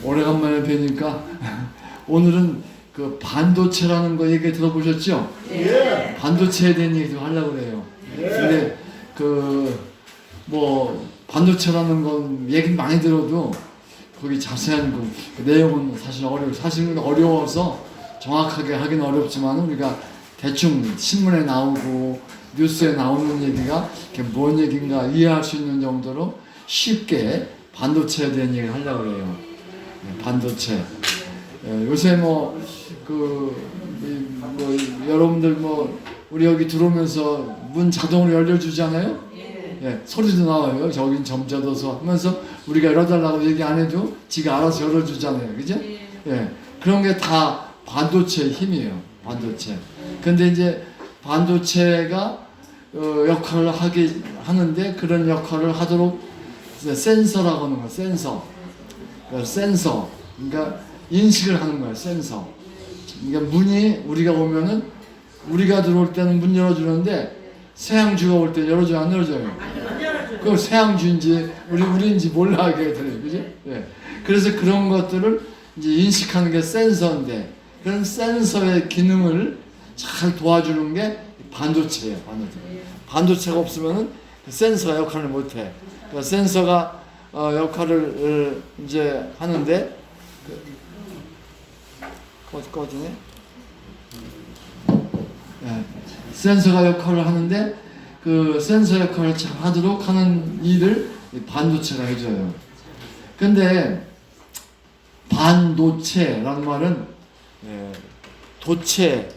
오래간만에 뵈니까 오늘은 그 반도체라는 거 얘기 들어보셨죠? 예. 반도체에 대한 얘기 좀 하려고 그래요. 근데 반도체라는 건 얘기 많이 들어도 거기 자세한 그 내용은 사실은 어려워서 정확하게 하긴 어렵지만 우리가 대충 신문에 나오고 뉴스에 나오는 얘기가 뭔 얘기인가 이해할 수 있는 정도로 쉽게 반도체에 대한 얘기를 하려고 그래요. 반도체. 요새 여러분들 우리 여기 들어오면서 문 자동으로 열려주잖아요? 예, 소리도 나와요. 저긴 점자도서 하면서 우리가 열어달라고 얘기 안 해도 지가 알아서 열어주잖아요. 그죠? 예, 그런 게 다 반도체의 힘이에요. 반도체. 근데 이제 반도체가 역할을 하는데 그런 역할을 하도록 센서라고 하는 거예요. 센서. 그러니까 인식을 하는 거예요. 센서. 그러니까 문이 우리가 오면은 우리가 들어올 때는 문 열어주는데 세양주가 올 때 열어줘요, 안 열어줘요? 그 세양주인지 우리인지 몰라 하게 돼요, 그죠? 예. 그래서 그런 것들을 이제 인식하는 게 센서인데 그런 센서의 기능을 잘 도와주는 게 반도체예요, 반도체. 반도체가 없으면은 그 센서가 역할을 못해. 그러니까 센서가 역할을 이제 하는데 꺼지네. 예. 센서가 역할을 하는데 그 센서 역할을 잘 하도록 하는 일을 반도체가 해줘요. 근데 반도체라는 말은 도체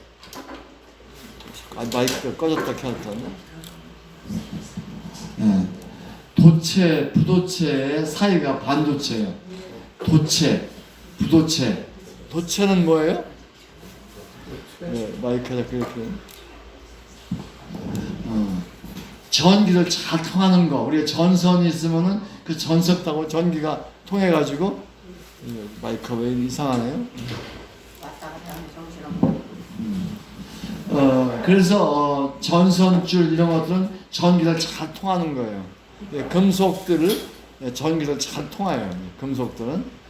마이크가 꺼졌다 켜졌다 도체, 부도체의 사이가 반도체예요. 도체, 부도체. 도체는 뭐예요? 마이크가 그렇게 전기를 잘 통하는 거. 우리가 전선이 있으면은 그 전선 타고 전기가 통해가지고 마이크가 왜 이상하네요? 그래서 전선줄 이런 것들은 전기를 잘 통하는 거예요. 금속들을 전기를 잘 통해요. 금속들은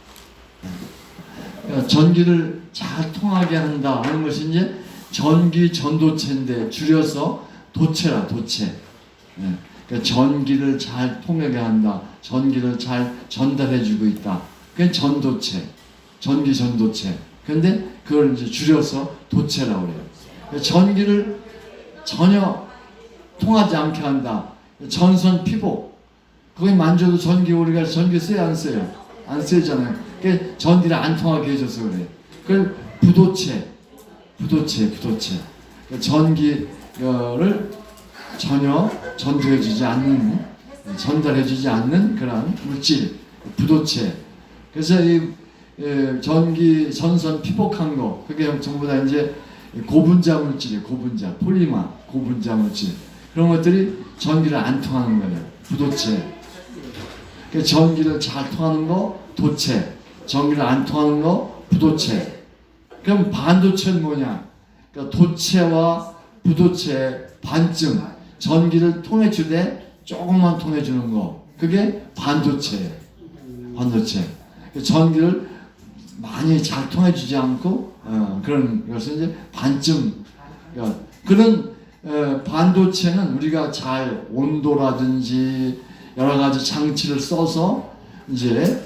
전기를 잘 통하게 한다 하는 것이 이제 전기 전도체인데 줄여서 도체라 도체. 그러니까 전기를 잘 통하게 한다. 전기를 잘 전달해주고 있다. 그게 전도체, 전기 전도체. 근데 그걸 이제 줄여서 도체라고 그래요. 그러니까 전기를 전혀 통하지 않게 한다. 전선 피복. 거기 만져도 우리가 전기 써요, 안 써요? 안 쓰잖아요. 그러니까 전기를 안 통하게 해줘서 그래. 그걸 부도체. 그러니까 전기를 전혀 전달해주지 않는 그런 물질, 부도체. 그래서 이 전선 피복한 거, 그게 전부 다 이제 고분자 물질이에요. 폴리머, 고분자 물질. 그런 것들이 전기를 안 통하는 거예요. 부도체. 그러니까 전기를 잘 통하는 거, 도체. 전기를 안 통하는 거, 부도체. 그럼 반도체는 뭐냐? 그러니까 도체와 부도체의 반쯤. 전기를 통해주되 조금만 통해주는 거. 그게 반도체예요. 반도체. 전기를 많이 잘 통해주지 않고 그런 것은 이제 반쯤. 그런 반도체는 우리가 잘 온도라든지 여러 가지 장치를 써서 이제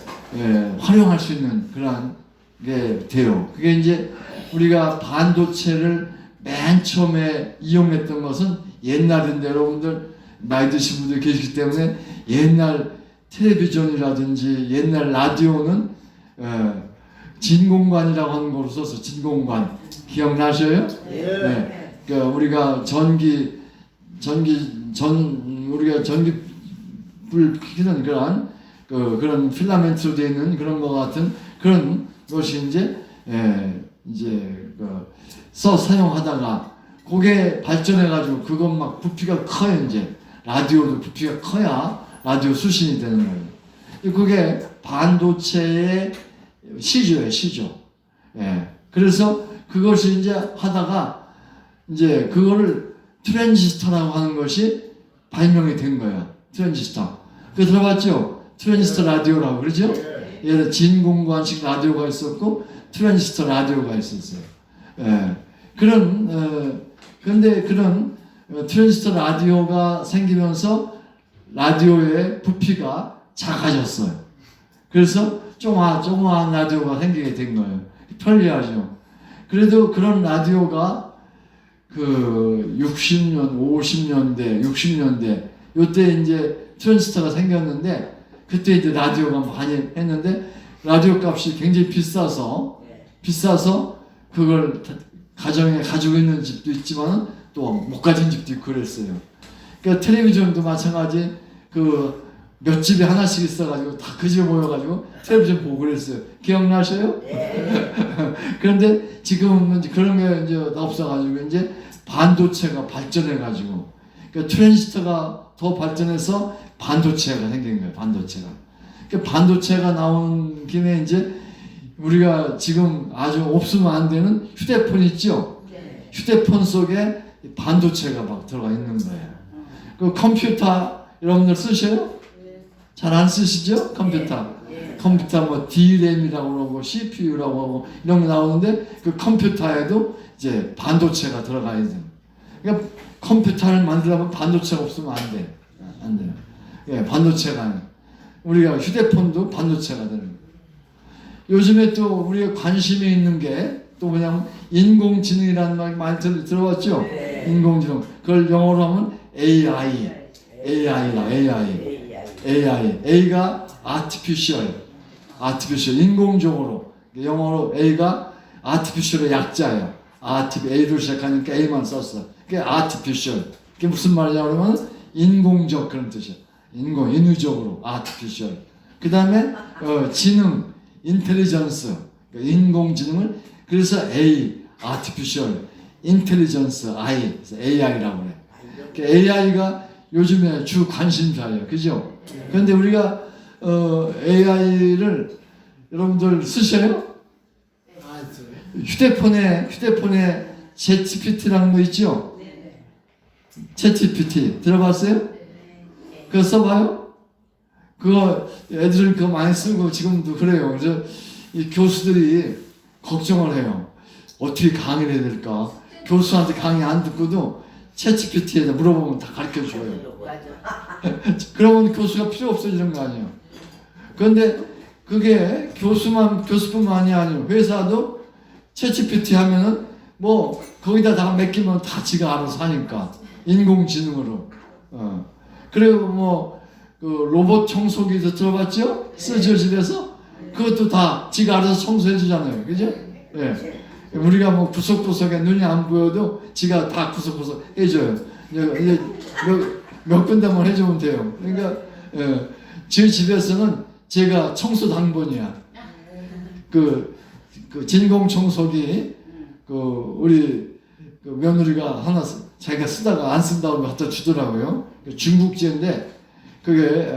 활용할 수 있는 그런 게 돼요. 그게 이제 우리가 반도체를 맨 처음에 이용했던 것은 옛날인데 여러분들 나이 드신 분들 계시기 때문에 옛날 텔레비전이라든지 옛날 라디오는 진공관이라고 하는 거로 써서 진공관 기억나셔요? 네. 그러니까 우리가 우리가 전기불 켜는 그런 필라멘트로 되어 있는 그런 것 같은 그런 것이 이제 사용하다가 그게 발전해가지고 그것 막 부피가 커요. 이제 라디오도 부피가 커야 라디오 수신이 되는 거예요. 그게 반도체의 시조. 그래서 그것이 이제 하다가 이제 그거를 트랜지스터라고 하는 것이 발명이 된 거예요. 트랜지스터. 그 들어봤죠? 트랜지스터 라디오라고 그러죠? 예를 진공관식 라디오가 있었고 트랜지스터 라디오가 있었어요. 예. 그런데 그런 트랜지스터 라디오가 생기면서 라디오의 부피가 작아졌어요. 그래서 조그마한 라디오가 생기게 된 거예요. 편리하죠. 그래도 그런 라디오가 그 60년, 50년대, 60년대 요때 이제 트랜지스터가 생겼는데 그때 이제 라디오가 많이 했는데 라디오 값이 굉장히 비싸서 그걸 가정에 가지고 있는 집도 있지만 또 못 가진 집도 있고 그랬어요. 그러니까 텔레비전도 마찬가지 그 몇 집에 하나씩 있어가지고 다 그 집에 모여가지고 텔레비전 보고 그랬어요. 기억나셔요? 그런데 지금은 그런 게 이제 없어가지고 이제 반도체가 발전해가지고 그러니까 트랜지스터가 더 발전해서 반도체가 생긴 거예요. 반도체가. 그러니까 반도체가 나온 김에 이제 우리가 지금 아주 없으면 안 되는 휴대폰 있죠? 휴대폰 속에 반도체가 막 들어가 있는 거예요. 그 컴퓨터 여러분들 쓰셔요? 잘 안 쓰시죠? 컴퓨터. 컴퓨터 뭐 D램이라고 그러고 CPU라고 하고 이런 게 나오는데 그 컴퓨터에도 이제 반도체가 들어가 있는. 그러니까 컴퓨터를 만들려면 반도체가 없으면 안 돼. 안 돼요. 예, 반도체가. 우리가 휴대폰도 반도체가 되는 거예요. 요즘에 또 우리가 관심이 있는 게 또 그냥 인공지능이라는 말 많이 들어봤죠? 인공지능. 그걸 영어로 하면 AI. A가 artificial, 인공적으로. 영어로 A가 artificial의 약자예요. A로 시작하니까 A만 썼어. 그게 artificial. 그게 무슨 말이냐 그러면 인공적 그런 뜻이야. 인위적으로 artificial. 그 다음에 지능, intelligence, 인공지능을 그래서 A, artificial, intelligence, I, AI라고 그래. AI가 요즘에 주 관심사예요. 그죠? 그런데 우리가 AI를 여러분들 쓰셔요? 휴대폰에 ChatGPT라는 거 있죠? ChatGPT 들어봤어요? 그거 써봐요? 그거 애들은 그거 많이 쓰고 지금도 그래요. 그래서 이 교수들이 걱정을 해요. 어떻게 강의를 해야 될까? 교수한테 강의 안 듣고도 챗GPT에다 물어보면 다 가르쳐줘요. 그러면 교수가 필요 없어지는 거 아니에요. 그런데 그게 교수뿐만이 아니에요. 회사도 챗GPT 하면은 뭐 거기다 맡기면 다 지가 알아서 하니까 인공지능으로. 그리고 뭐 그 로봇 청소기도 들어봤죠? 쓰죠 집에서? 그것도 다 지가 알아서 청소해 주잖아요. 그죠? 예. 우리가 뭐 구석구석에 눈이 안 보여도 지가 다 구석구석 해줘요. 이제 몇 군데만 해주면 돼요. 그러니까 저희 집에서는 제가 청소 당번이야. 그 진공 청소기 우리 며느리가 하나 자기가 쓰다가 안 쓴다고 갖다 주더라고요. 중국제인데 그게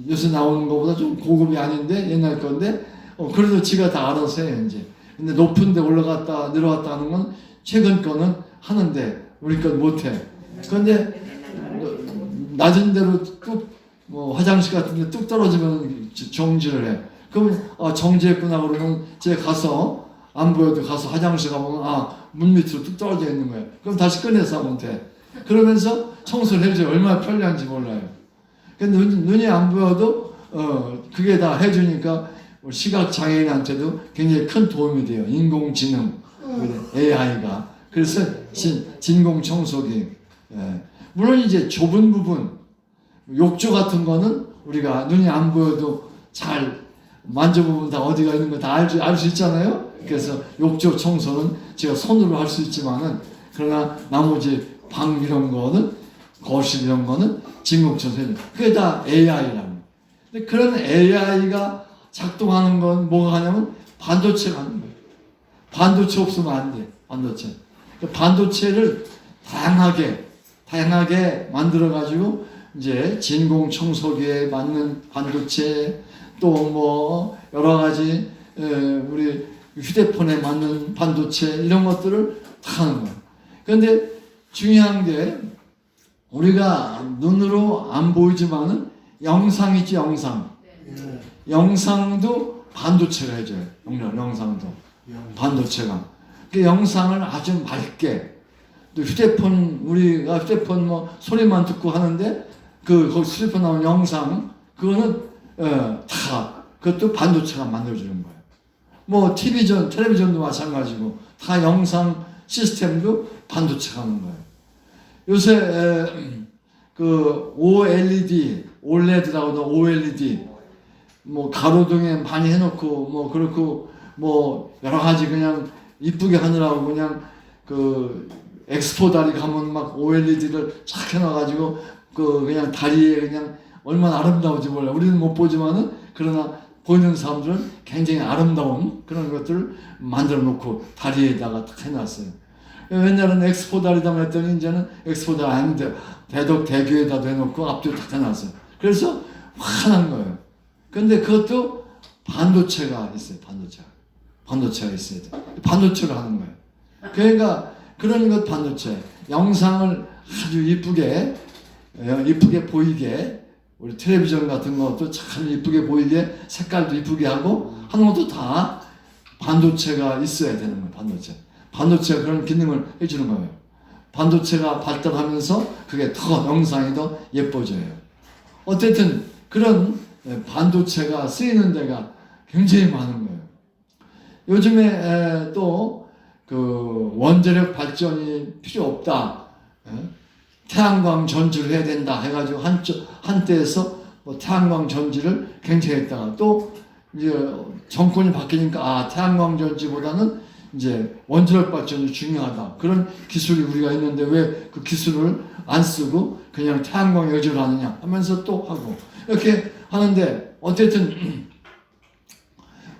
요새 나오는 것보다 좀 고급이 아닌데 옛날 건데 그래도 지가 다 알아서 해요 이제. 근데 높은 데 올라갔다 내려갔다 하는 건 최근 거는 하는데 우리 건 못해. 그런데 낮은 데로 뚝 뭐 화장실 같은 데 뚝 떨어지면 정지를 해. 그럼 정지했구나 그러면 제가 가서 안 보여도 가서 화장실 가보면 문 밑으로 뚝 떨어져 있는 거예요. 그럼 다시 꺼내서 하면 돼. 그러면서 청소를 해줘요. 얼마나 편리한지 몰라요. 근데 눈이 안 보여도 그게 다 해주니까 시각 장애인한테도 굉장히 큰 도움이 돼요. 인공지능, AI가. 그래서 진공 청소기. 물론 이제 좁은 부분, 욕조 같은 거는 우리가 눈이 안 보여도 잘 만져보면 다 어디가 있는 거 다 알 수 있잖아요. 그래서 욕조 청소는 제가 손으로 할 수 있지만은 그러나 나머지 방 이런 거는 거실 이런 거는 진공 청소해요. 그게 다 AI라는. 근데 그런 AI가 작동하는 건 뭐가 하냐면 반도체가 하는 거예요. 반도체 없으면 안 돼. 반도체. 반도체를 다양하게 만들어 가지고 이제 진공 청소기에 맞는 반도체 또 뭐 여러 가지 우리 휴대폰에 맞는 반도체 이런 것들을 다 하는 거예요. 그런데 중요한 게 우리가 눈으로 안 보이지만은 영상 있지 영상. 영상도 반도체가 해줘요. 영상도 반도체가. 그 영상을 아주 맑게, 또 휴대폰, 우리가 휴대폰 뭐 소리만 듣고 하는데 그 거기 휴대폰 나오는 영상, 그거는 다 그것도 반도체가 만들어주는 거예요. 뭐 텔레비전도 마찬가지고 다 영상 시스템도 반도체가 하는 거예요. 요새 그 OLED라고도 OLED 뭐 가로등에 많이 해놓고 뭐 그렇고 뭐 여러 가지 그냥 이쁘게 하느라고 그냥 그 엑스포 다리 가면 막 OLED를 쫙 해놔가지고 그 그냥 다리에 그냥 얼마나 아름다운지 몰라. 우리는 못 보지만은 그러나 보이는 사람들은 굉장히 아름다운 그런 것들을 만들어 놓고 다리에다가 딱 해놨어요. 옛날에는 엑스포 다리다 했더니 이제는 엑스포 다리 아닌데 대덕 대교에다 내놓고 앞뒤로 딱 해놨어요. 그래서 환한 거예요. 근데 그것도 반도체가 있어요. 반도체가 있어야 돼. 반도체로 하는 거예요. 그러니까 그런 것 반도체. 영상을 아주 이쁘게 보이게, 우리 텔레비전 같은 것도 참 이쁘게 보이게, 색깔도 이쁘게 하고 하는 것도 다 반도체가 있어야 되는 거예요. 반도체가 그런 기능을 해주는 거예요. 반도체가 발달하면서 그게 더 영상이 더 예뻐져요. 어쨌든 그런 반도체가 쓰이는 데가 굉장히 많은 거예요. 요즘에 또 그 원자력 발전이 필요 없다, 태양광 전지를 해야 된다 해가지고 한때에서 뭐 태양광 전지를 굉장히 했다가 또 이제 정권이 바뀌니까 태양광 전지보다는 이제 원자력 발전이 중요하다. 그런 기술이 우리가 있는데 왜 그 기술을 안 쓰고 그냥 태양광 여지를 하느냐 하면서 또 하고 이렇게 하는데, 어쨌든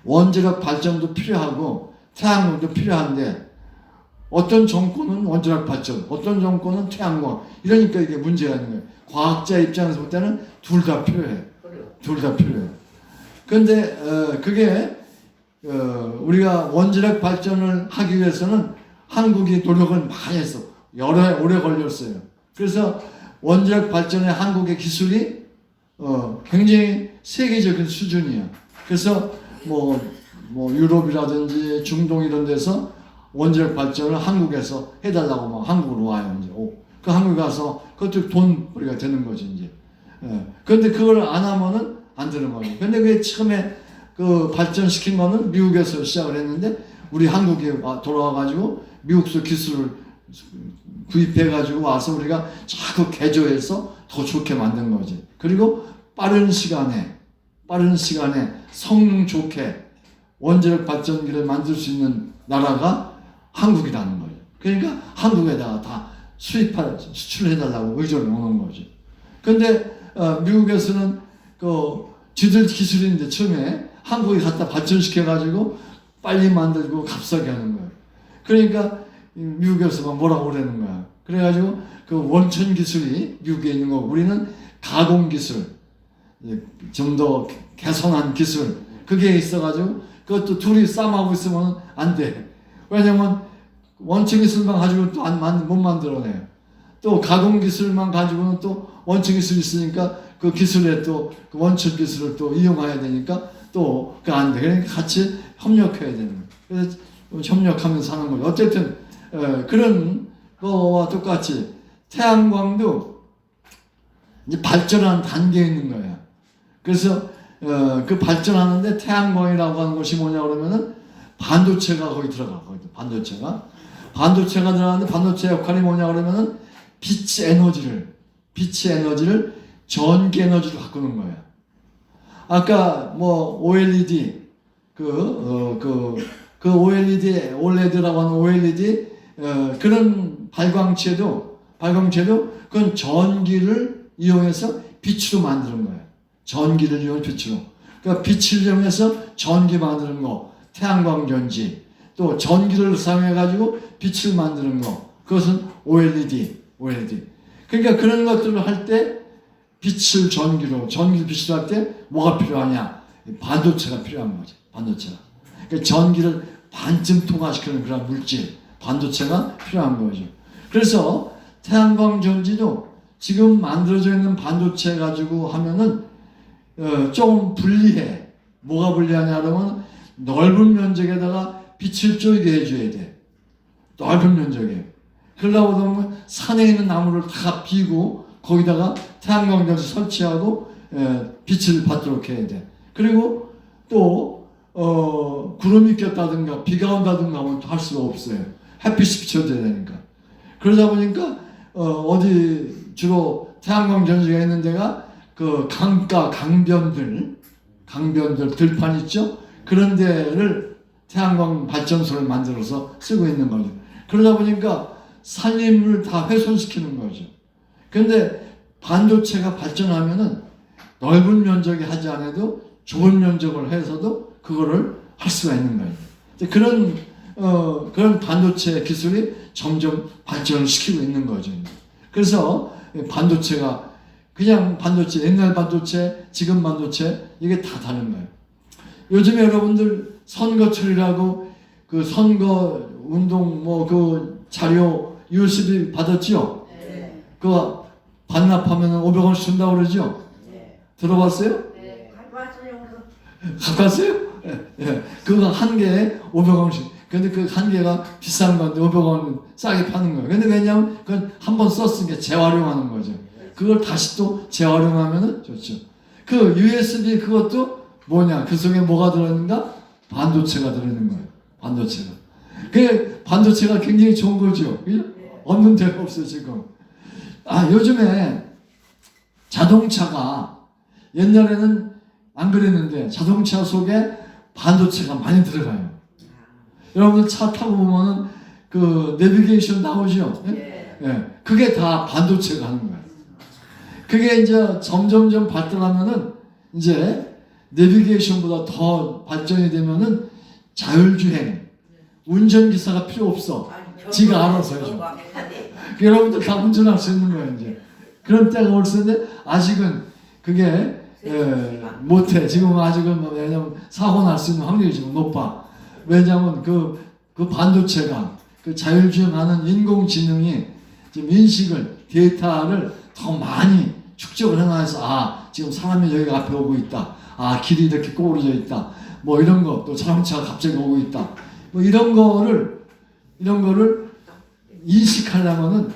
원자력 발전도 필요하고 태양광도 필요한데 어떤 정권은 원자력 발전, 어떤 정권은 태양광, 이러니까 이게 문제가 있는 거예요. 과학자 입장에서 볼 때는 둘 다 필요해. 그런데 그게 우리가 원자력 발전을 하기 위해서는 한국이 노력을 많이 했어. 오래 걸렸어요. 그래서 원자력 발전의 한국의 기술이 굉장히 세계적인 수준이야. 그래서 뭐 유럽이라든지 중동 이런 데서 원자력 발전을 한국에서 해달라고 막 한국으로 와요. 이제 그 한국에 가서 그것도 돈벌이가 되는 거지 이제. 그런데 그걸 안 하면은 안 되는 거예요. 근데 그게 처음에 그 발전시킨 거는 미국에서 시작을 했는데 우리 한국에 돌아와가지고 미국서 기술을 구입해가지고 와서 우리가 자꾸 개조해서 더 좋게 만든 거지. 그리고 빠른 시간에 성능 좋게 원자력 발전기를 만들 수 있는 나라가 한국이라는 거예요. 그러니까 한국에다가 다 수출해달라고 의존을 오는 거지. 근데 미국에서는 지들 기술인데 처음에 한국에 갖다 발전시켜가지고 빨리 만들고 값싸게 하는 거예요. 그러니까 미국에서만 뭐라고 그러는 거야. 그래가지고 그 원천 기술이 미국에 있는 거고 우리는 가공 기술, 좀 더 개선한 기술, 그게 있어가지고 그것도 둘이 싸움하고 있으면 안 돼. 왜냐면 원천 기술만 가지고 또 못 만들어내요. 또 가공 기술만 가지고는 또 원천 기술이 있으니까 그 기술에 또 그 원천 기술을 또 이용해야 되니까 또 그 안 돼. 그러니까 같이 협력해야 되는 거예요. 그래서 협력하면서 하는 거예요. 어쨌든 그런 거와 똑같이 태양광도 이제 발전한 단계에 있는 거예요. 그래서 그 발전하는데 태양광이라고 하는 것이 뭐냐 그러면은 반도체가 거기 들어가. 반도체가 들어가는데 반도체 역할이 뭐냐 그러면은 빛 에너지를 전기 에너지로 바꾸는 거예요. 아까 뭐 OLED OLED라고 하는 OLED 그런 발광체도 그건 전기를 이용해서 빛으로 만드는 거예요. 전기를 이용해 빛으로. 그러니까 빛을 이용해서 전기 만드는 거, 태양광 전지, 또 전기를 사용해가지고 빛을 만드는 거, 그것은 OLED. 그러니까 그런 것들을 할 때 전기를 빛으로 할 때 뭐가 필요하냐? 반도체가 필요한 거지. 그러니까 전기를 반쯤 통화시키는 그런 물질, 반도체가 필요한 거죠. 그래서 태양광 전지도 지금 만들어져 있는 반도체 가지고 하면은 조금 불리해. 뭐가 불리하냐 그러면 넓은 면적에다가 빛을 쪼이게 해줘야 돼. 넓은 면적에. 그러려고 하면 산에 있는 나무를 다 비고 거기다가 태양광전을 설치하고 빛을 받도록 해야 돼. 그리고 또 구름이 꼈다든가 비가 온다든가 하면 할 수가 없어요. 햇빛이 비춰줘야 되니까. 그러다 보니까 어디 주로 태양광 전지가 있는 데가 그 강가 강변들 들판 있죠? 그런 데를 태양광 발전소를 만들어서 쓰고 있는 거죠. 그러다 보니까 산림을 다 훼손시키는 거죠. 그런데 반도체가 발전하면은 넓은 면적에 하지 않아도 좁은 면적을 해서도 그거를 할 수가 있는 거예요. 그런 반도체 기술이 점점 발전을 시키고 있는 거죠. 그래서 반도체가 그냥 반도체, 옛날 반도체, 지금 반도체 이게 다 다른 거예요. 요즘에 여러분들 선거철이라고 그 선거 운동 그 자료 USB 받았죠? 네. 그거 반납하면 500원씩 준다고 그러죠? 네. 들어봤어요? 네. 갖고 왔어요? 예. 그거 한 개에 500원씩. 근데 그 한 개가 비싼 건데 500원 싸게 파는 거예요. 근데 왜냐면 그건 한 번 썼으니까 재활용하는 거죠. 그걸 다시 또 재활용하면은 좋죠. 그 USB 그것도 뭐냐? 그 속에 뭐가 들어있는가? 반도체가 들어있는 거예요. 반도체가. 그 반도체가 굉장히 좋은 거죠. 그죠? 없는 데가 없어요, 지금. 요즘에 자동차가 옛날에는 안 그랬는데 자동차 속에 반도체가 많이 들어가요. 여러분들 차 타고 보면은 그 내비게이션 나오죠? 예? 예. 그게 다 반도체가 하는 거예요. 그게 이제 점점점 발전하면은 이제 내비게이션보다 더 발전이 되면은 자율주행, 운전기사가 필요 없어. 지가 알아서 해줘. 여러분들 다 운전할 수 있는 거예요, 이제. 그런 때가 올 텐데 아직은 그게 못해. 지금 아직은 왜냐면 사고 날 수 있는 확률이 지금 높아. 왜냐면 그 반도체가 그 자율주행하는 인공지능이 지금 인식을 데이터를 더 많이 축적을 해놔서 지금 사람이 여기 앞에 오고 있다. 길이 이렇게 꼬부러져 있다. 뭐 이런 거 또 자동차가 갑자기 오고 있다. 뭐 이런 거를 인식하려면은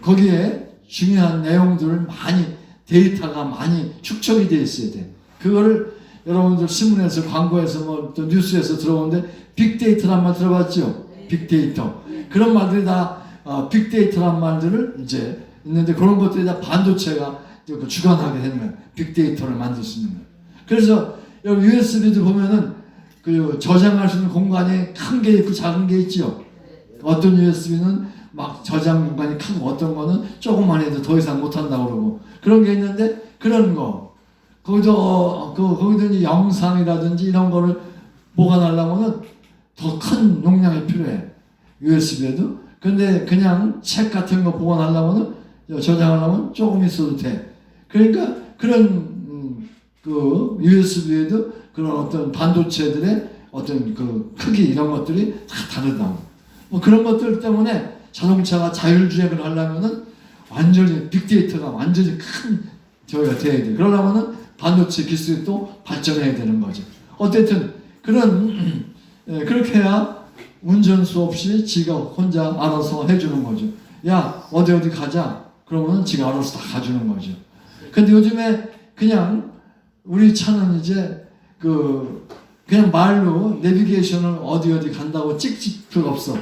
거기에 중요한 내용들을 많이 데이터가 많이 축적이 되어 있어야 돼. 그거를 여러분들 신문에서 광고에서 또 뉴스에서 들어오는데 빅데이터란 말 들어봤죠? 빅데이터. 그런 말들이 다 빅데이터란 말들을 이제 있는데 그런 것들이 다 반도체가 주관하게 되는 거예요. 빅데이터를 만들 수 있는 거예요. 그래서 여기 USB도 보면은 그 저장할 수 있는 공간이 큰 게 있고 작은 게 있죠. 어떤 USB는 막 저장 공간이 크고 어떤 거는 조금만 해도 더 이상 못 한다고 그러고 그런 게 있는데 그런 거 거기도 이제 영상이라든지 이런 거를 보관하려면은 더 큰 용량이 필요해. USB에도. 근데 그냥 책 같은 거 보관하려면은 저장하려면 조금 있어도 돼. 그러니까 그런 그 USB에도 그런 어떤 반도체들의 어떤 그 크기 이런 것들이 다 다르다. 뭐 그런 것들 때문에 자동차가 자율주행을 하려면은 완전히 빅데이터가 완전히 큰 저희가 돼야 돼. 그러려면은 반도체 기술이 또 발전해야 되는 거죠. 어쨌든 그렇게 해야 운전수 없이 지가 혼자 알아서 해주는 거죠. 야 어디 가자. 그러면은 지가 알아서 다 가주는 거죠. 근데 요즘에 그냥 우리 차는 이제 그냥 말로 내비게이션을 어디 간다고 찍을 필요가 없어.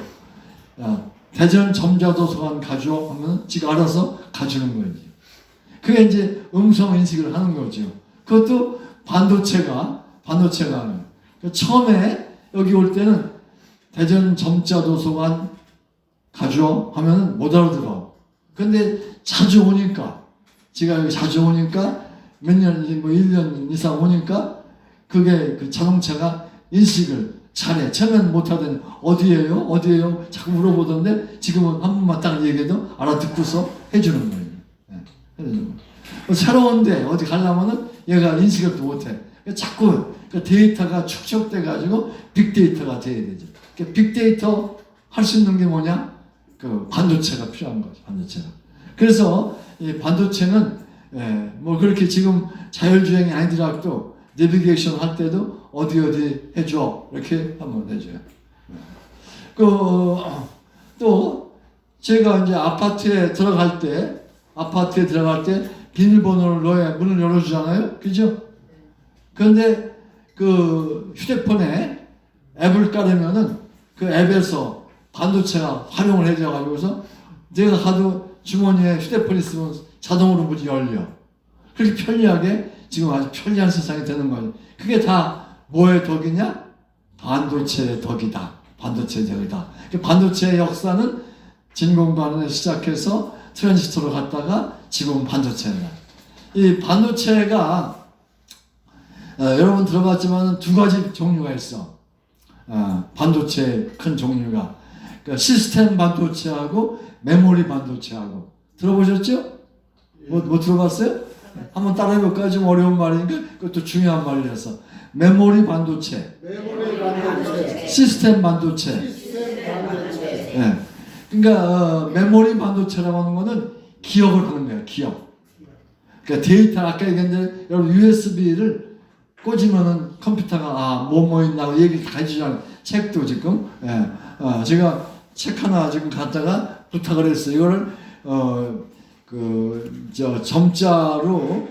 야 대전 점자도서관 가줘 하면 지가 알아서 가주는 거지. 그게 이제 음성 인식을 하는 거죠. 그것도 반도체가 하는. 처음에 여기 올 때는 대전 점자도서관 가줘 하면 못 알아들어. 근데 자주 오니까 제가 여기 자주 오니까 몇 년, 1년 이상 오니까 그게 그 자동차가 인식을 잘해. 처음엔 못하더니 어디에요? 자꾸 물어보던데 지금은 한 번만 딱 얘기해도 알아듣고서 해주는 거예요. 해주는 거예요. 새로운데 어디 가려면은 얘가 인식을 또 못해. 자꾸 데이터가 축적돼가지고 빅데이터가 돼야 되죠. 빅데이터 할 수 있는 게 뭐냐? 그 반도체가 필요한 거죠. 반도체가. 그래서 이 반도체는 뭐 그렇게 지금 자율주행이 아니더라도 내비게이션 할 때도 어디 해줘 이렇게 한번 해줘요. 또 제가 이제 아파트에 들어갈 때 비밀번호를 넣어야 문을 열어주잖아요, 그죠? 그런데 그 휴대폰에 앱을 깔으면은 그 앱에서 반도체가 활용을 해줘가지고서 내가 가도 주머니에 휴대폰 있으면 자동으로 문이 열려. 그렇게 편리하게 지금 아주 편리한 세상이 되는 거예요. 그게 다 뭐의 덕이냐? 반도체의 덕이다. 반도체의 덕이다. 반도체의 역사는 진공관에서 시작해서 트랜지스터로 갔다가 지금은 반도체다. 이 반도체가 여러분 들어봤지만 두 가지 종류가 있어. 반도체 큰 종류가. 그러니까 시스템 반도체하고 메모리 반도체하고. 들어보셨죠? 뭐 들어봤어요? 한번 따라해볼까요? 좀 어려운 말이니까 그것도 중요한 말이라서. 메모리 반도체. 시스템 반도체. 네. 그러니까 뭐리 반도체라고 하는 거는 기억을 하는 거예요. 기억. 그러니까 데이터 아까 얘기했는데 여러분 USB를 꽂으면은 컴퓨터가 뭐 있나고 얘기 다 해주잖아요. 책도 지금 제가 책 하나 지금 갖다가 부탁을 했어요. 이거를 점자로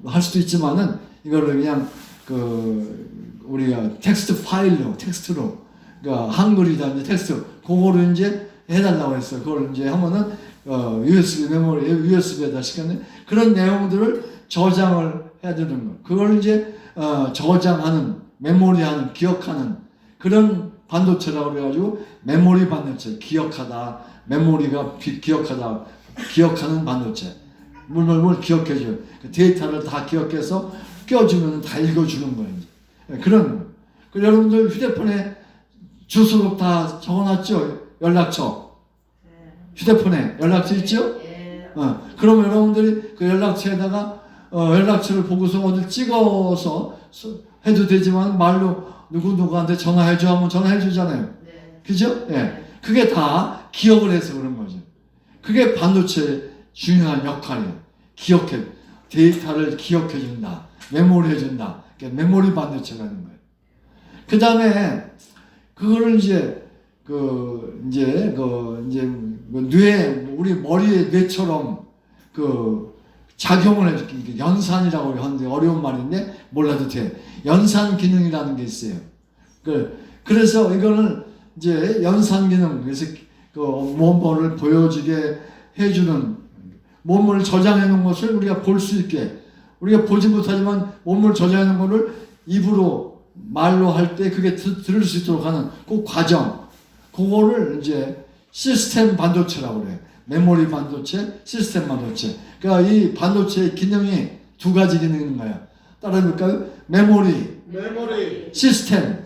할 수도 있지만은 이거를 그냥 우리가 텍스트로 그러니까 한글이다 이제 텍스트 그거를 이제 해달라고 했어요. 그걸 이제 하면은 USB 메모리 USB에다 시켰는데 그런 내용들을 저장을 해야 되는 거. 그걸 이제 저장하는 메모리하는 기억하는 그런 반도체라고 그래가지고 메모리 반도체 기억하다 메모리가 기억하다 기억하는 반도체 뭘 기억해줘요. 그 데이터를 다 기억해서 껴주면 다 읽어주는 거예요. 그런 그 여러분들 휴대폰에 주소록 다 적어놨죠? 연락처. 휴대폰에 연락처 있죠? 그럼 여러분들이 그 연락처에다가 연락처를 보고서 어디 찍어서 해도 되지만 말로 누구한테 전화해줘 하면 전화해주잖아요. 그죠? 예. 그게 다 기억을 해서 그런 거죠. 그게 반도체의 중요한 역할이에요. 데이터를 기억해준다. 메모리해준다. 메모리 반도체가 있는 거예요. 그 다음에 그거를 우리 머리의 뇌처럼 작용을 해줄게. 연산이라고 하는데 어려운 말인데 몰라도 돼. 연산 기능이라는 게 있어요. 그래서 이거는 이제 연산 기능, 그래서 몸을 보여주게 해주는 몸을 저장해 놓은 것을 우리가 볼 수 있게 우리가 보지 못하지만 몸을 저장해 놓은 것을 입으로 말로 할 때 그게 들을 수 있도록 하는 그 과정 그거를 이제 시스템 반도체라고 그래요. 메모리 반도체, 시스템 반도체. 그러니까 이 반도체의 기능이 두 가지 기능이 있는 거야. 따라해볼까요? 메모리, 시스템.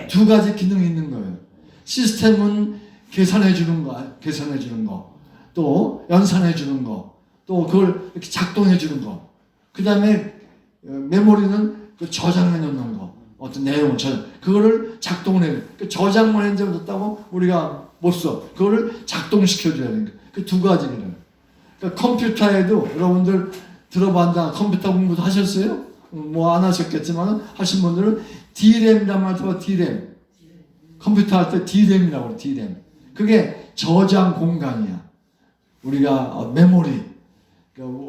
두 가지 기능이 있는 거예요. 시스템은 계산해 주는 거, 또 연산해 주는 거, 또 그걸 이렇게 작동해 주는 거. 그 다음에 메모리는 저장해 놓는 거, 어떤 내용을 그거를 작동을 해요. 저장만 해줬다고 우리가 못 써. 그거를 작동시켜 줘야 되는 거예요. 그 두 가지를. 그러니까 컴퓨터에도 여러분들 들어봤다 컴퓨터 공부도 하셨어요? 뭐 안 하셨겠지만 하신 분들은 D램이란 말 들어봐. D램. 컴퓨터 할 때 D램이라고 그래. D램. 그게 저장 공간이야. 우리가 메모리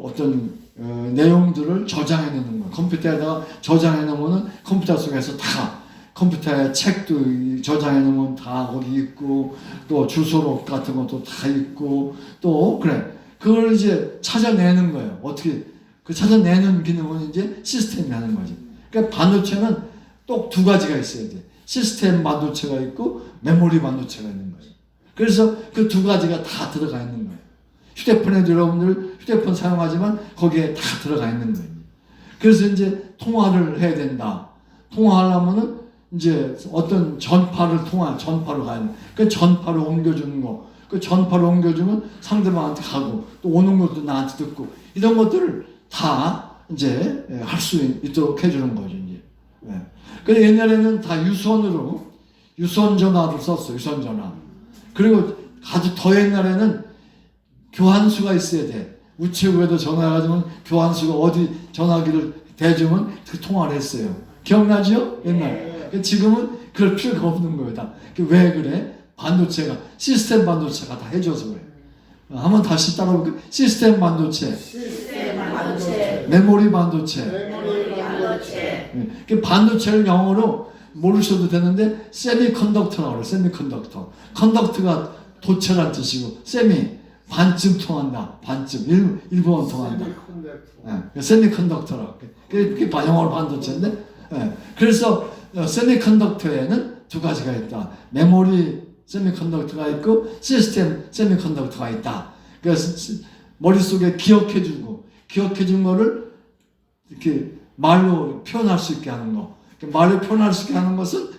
어떤 내용들을 저장해 놓는 거야. 컴퓨터에다가 저장해 놓으면 컴퓨터 속에서 다 컴퓨터에 책도 저장해 놓으면 다 거기 있고 또 주소록 같은 것도 다 있고 또 그래. 그걸 이제 찾아내는 거예요. 어떻게 그 찾아내는 기능은 이제 시스템이 하는 거지. 그러니까 반도체는 또 두 가지가 있어야 돼. 시스템 반도체가 있고 메모리 반도체가 있는 거예요. 그래서 그 두 가지가 다 들어가 있는 거예요. 휴대폰에도 여러분들 휴대폰 사용하지만 거기에 다 들어가 있는 거예요. 그래서 이제 통화를 해야 된다. 통화하려면은 이제 어떤 전파로 가야 돼. 그 전파를 옮겨주는 거. 그 전파를 옮겨주면 상대방한테 가고 또 오는 것도 나한테 듣고 이런 것들을 다 이제 할 수 있도록 해주는 거죠. 이제. 근데 옛날에는 다 유선 전화를 썼어요. 유선 전화. 그리고 아주 더 옛날에는 교환수가 있어야 돼. 우체국에도 전화해가지고 교환수가 어디 전화기를 대중은 그 통화를 했어요. 기억나죠? 옛날. 지금은 그럴 필요가 없는 거예요. 다. 왜 그래? 반도체가 시스템 반도체가 다 해줘서 그래. 한번 다시 따라볼게요. 시스템 반도체, 메모리 반도체. 반도체를 영어로 모르셔도 되는데 세미컨덕터라고 그래요. 세미컨덕터. 컨덕트가 도체란 뜻이고 세미 반쯤 통한다. 반쯤 일부분 통한다. 세미컨덕터라고. 그게 영어로 반도체인데. 그래서 세미컨덕터에는 두 가지가 있다. 메모리 세미컨덕터가 있고 시스템 세미컨덕터가 있다. 그래서 머릿속에 기억해준 거를 이렇게 말로 표현할 수 있게 하는 거. 말로 표현할 수 있게 하는 것은